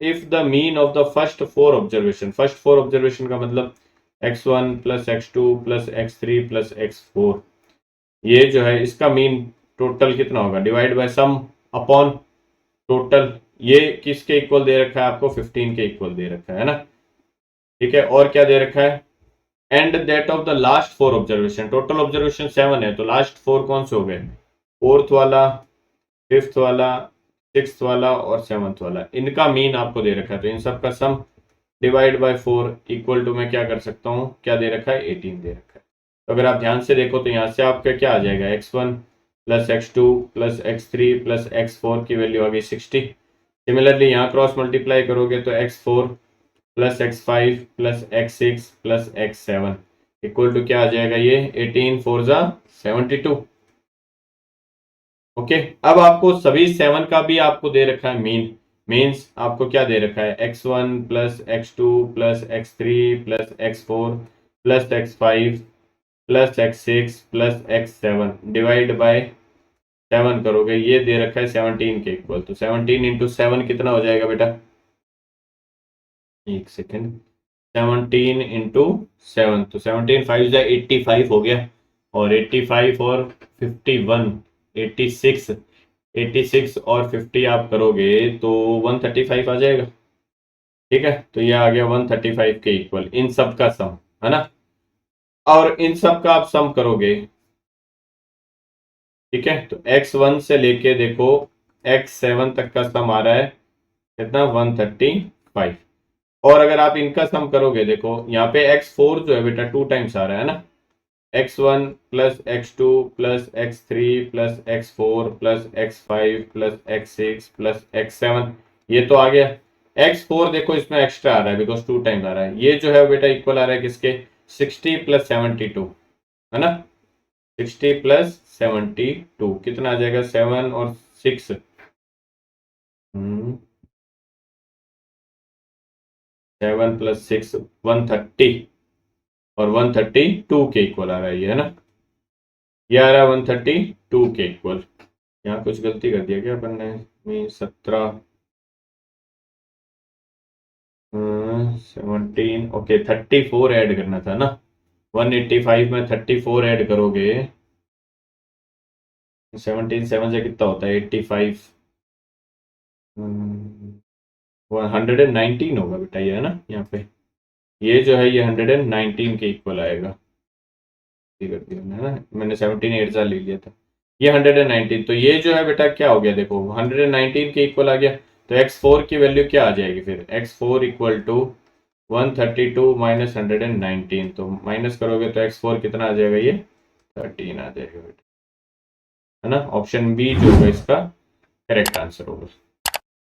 if the mean of the first four observation का मतलब x1 plus x2 plus x3 plus x4, ये जो है इसका मीन टोटल कितना होगा, divide by some upon total, ये किसके इक्वल दे रखा है आपको 15 के इक्वल दे रखा है ना। ठीक है, और क्या दे रखा है, and that of the last 4 observation, total observation 7 है तो लास्ट 4 कौन से हो गए, फोर्थ वाला, फिफ्थ वाला, सिक्स्थ वाला और सेवंथ वाला, इनका मीन आपको दे रखा है, तो इन सब का सम डिवाइड बाय 4 इक्वल टू मैं क्या कर सकता हूँ, क्या दे रखा है 18 दे रखा है। तो अगर आप ध्यान से देखो तो यहाँ से आपका क्या आ जाएगा x1 plus x2 plus x3 plus x4 की वैल्यू आ गई 60। सिमिलरली यहाँ क्रॉस मल्टीप्लाई करोगे तो x4 plus x5 plus x6 plus x7 equal to क्या आ जाएगा, ये 18 4 जा 72। ओके, अब आपको सभी 7 का भी आपको दे रखा है मीन्स आपको क्या दे रखा है x1 plus x2 plus x3 plus x4 plus x5 plus x6 plus x7 divide by 7 करोगे, ये दे रखा है 17 के इक्वल, तो 17 इंटू 7 कितना हो जाएगा बेटा, एक सेकेंड, 17 इंटू 7, तो 17 5 जा 85 हो गया, और 85 और 51 86, 86 और 50 आप करोगे तो 135 आ जाएगा। ठीक है, तो ये आ गया 135 के इक्वल इन सब का सम, है ना, और इन सब का आप सम करोगे। ठीक है, तो x1 से लेके देखो x7 तक का सम आ रहा है कितना 135, और अगर आप इनका सम करोगे देखो यहाँ पे x4 जो है बेटा 2 टाइम्स आ रहा है ना, x1 plus x2 plus x3 plus x4 plus x5 plus x6 plus x7, ये तो आ गया। x4 देखो इसमें एक्स्ट्रा आ रहा है बिकॉज 2 टाइम्स आ रहा है, ये जो है बेटा इक्वल आ रहा है किसके 60 प्लस 72, है ना, 60 प्लस 72 कितना आ जाएगा 7 और 6, 7 प्लस 6 130, और 132 के इक्वल आ रहा है ये, है ना, ये आ रहा है 132 के इक्वल। यहाँ कुछ गलती कर दिया क्या अपन ने, 17 17, ओके 34 ऐड करना था ना, 185 में 34 ऐड करोगे 17 7 से कितना होता है 85, 119 होगा बेटा ये, है ना, यहाँ पे ये जो है ये 119 के इक्वल आएगा, कर दिया है ना, मैंने 17 8 ले लिया था, ये 119, तो ये जो है बेटा क्या हो गया देखो 119 के इक्वल आ गया, तो x4 की वैल्यू क्या आ जाएगी फिर, x4 इक्वल टू 132 माइनस 119, तो माइनस करोगे तो x4 कितना आ जाएगा, ये 13 आ जाएगा बेटा, है ना, ऑप्शन बी जो होगा इसका करेक्ट आंसर होगा।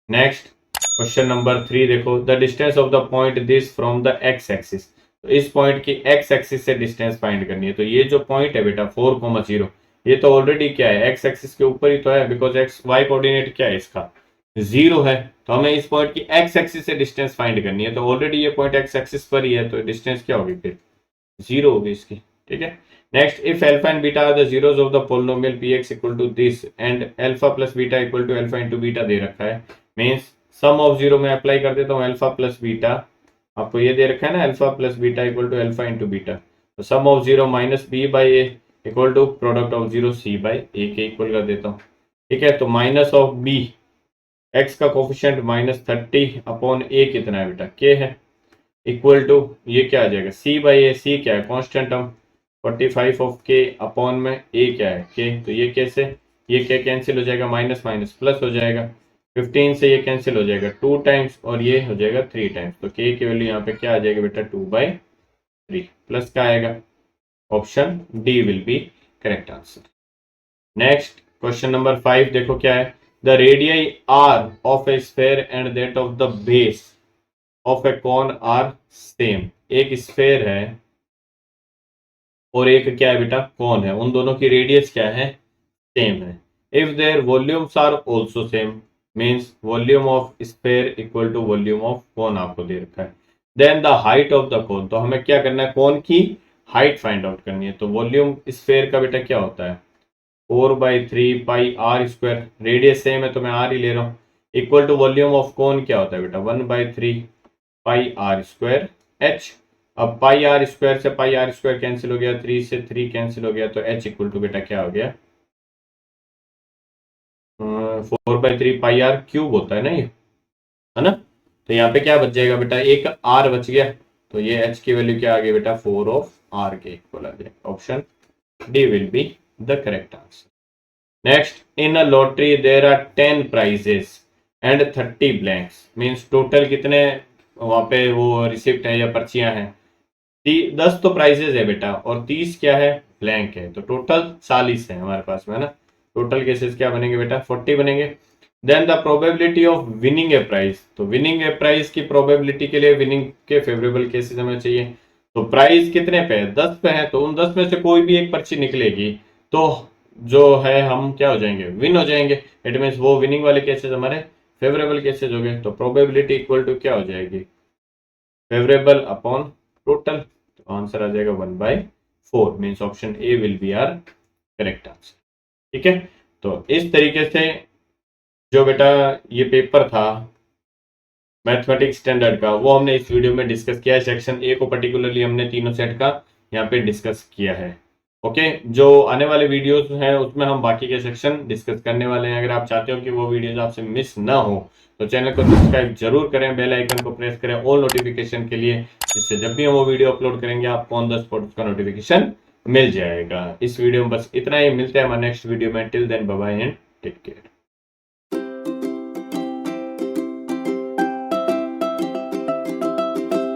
नेक्स्ट क्वेश्चन नंबर 3 देखो, the distance of the point this from the x axis, तो इस पॉइंट की एक्स एक्सिस से डिस्टेंस फाइंड करनी है, तो ये जो पॉइंट है बेटा 4,0, ये तो ऑलरेडी क्या है एक्स एक्सिस के ऊपर ही तो है, बिकॉज एक्स वाई कोऑर्डिनेट क्या है इसका 0 है, तो हमें इस पॉइंट की एक्स एक्सिस से डिस्टेंस फाइंड करनी है, तो ऑलरेडी ये पॉइंट एक्स एक्सिस पर ही है, तो डिस्टेंस क्या होगी फिर 0 होगी इसकी। ठीक है, next, if alpha and beta are the zeros of the polynomial px equal to this and alpha plus beta equal to alpha into beta दे रखा है, मीन्स सम ऑफ 0 में अप्लाई कर देता हूँ, अल्फा प्लस बीटा, आपको ये दे रखा है ना alpha plus beta equal to alpha into beta, तो sum of 0 minus B by A equal to product of 0 C by A के इक्वल कर देता हूँ। ठीक है, तो माइनस ऑफ बी, एक्स का कोफिशिएंट -30 अपॉन ए कितना है बेटा के है, इक्वल टू ये क्या आ जाएगा सी बाई ए, सी क्या है कांस्टेंट टर्म, 45 ऑफ के अपॉन में ए क्या है के, तो ये कैसे, ये क्या कैंसिल हो जाएगा, माइनस माइनस प्लस हो जाएगा, 15 से ये कैंसिल हो जाएगा 2 टाइम्स और ये हो जाएगा 3 टाइम्स, तो के की वैल्यू यहाँ पे क्या आ जाएगा बेटा 2/3 प्लस का आएगा, option D will be correct answer. Next question number 5 देखो क्या है, the radii are of a sphere and that of the base of a cone are same. एक स्फेयर है और एक क्या है बेटा कॉन है, उन दोनों की रेडियस क्या है, सेम है। If their volumes are also same means volume of sphere equal to volume of cone आपको दे रखा है, then the height of the cone, तो हमें क्या करना है, कॉन की हाइट फाइंड आउट करनी है। तो वॉल्यूम स्फेयर का बेटा क्या होता है 4/3 pi R square, radius same है तो मैं आर ही ले रहा हूँ, equal to volume of cone क्या होता है बेटा 1/3 पाई आर स्क्वायर एच। अब पाई आर स्क्वायर से पाई आर स्क्वायर कैंसिल हो गया, 3 से 3 कैंसिल हो गया, तो एच इक्वल टू बेटा क्या हो गया 4/3 पाई आर क्यूब होता है ना ये, है ना। तो यहाँ पे क्या बच जाएगा बेटा, एक आर बच गया, तो ये एच की वैल्यू क्या आ गई बेटा 4 ऑफ आर के इक्वल आ जाएगा, option D will be the correct answer. Next, in a lottery there are 10 prizes and 30 blanks means total कितने वहां पे वो रिसिप्ट है या पर्चियां हैं, 10 तो प्राइजेस है बेटा और 30 क्या है ब्लैंक है, तो टोटल 40 है हमारे पास में, है ना। टोटल केसेस क्या बनेंगे बेटा 40 बनेंगे। Then the probability of winning a prize, तो विनिंग ए प्राइज की प्रोबेबिलिटी के लिए विनिंग के फेवरेबल केसेस हमें चाहिए, तो प्राइस कितने पे है 10 पे है, तो उन 10 में से कोई भी एक पर्ची निकलेगी तो जो है हम क्या हो जाएंगे विन हो जाएंगे, इट मीन्स वो विनिंग वाले केसेस हमारे फेवरेबल केसेस हो गए, तो प्रोबेबिलिटी इक्वल टू क्या हो जाएगी फेवरेबल अपॉन टोटल, तो आंसर आ जाएगा 1/4 means option A will be our correct answer. ठीक है, तो इस तरीके से जो बेटा ये पेपर था मैथमेटिक्स स्टैंडर्ड का वो हमने इस वीडियो में डिस्कस किया है। सेक्शन ए को पर्टिकुलरली हमने तीनों सेट का यहाँ पे डिस्कस किया है। ओके, जो आने वाले वीडियोस हैं उसमें हम बाकी के सेक्शन डिस्कस करने वाले हैं। अगर आप चाहते हो कि वो वीडियोस आपसे मिस ना हो तो चैनल को सब्सक्राइब जरूर करें, बेल आइकन को प्रेस करें ऑल नोटिफिकेशन के लिए, जिससे जब भी हम वो वीडियो अपलोड करेंगे आपको ऑन द स्पॉट उसका नोटिफिकेशन मिल जाएगा। इस वीडियो में बस इतना ही, मिलते हैं हमारे नेक्स्ट वीडियो में। Till then bye bye and take care.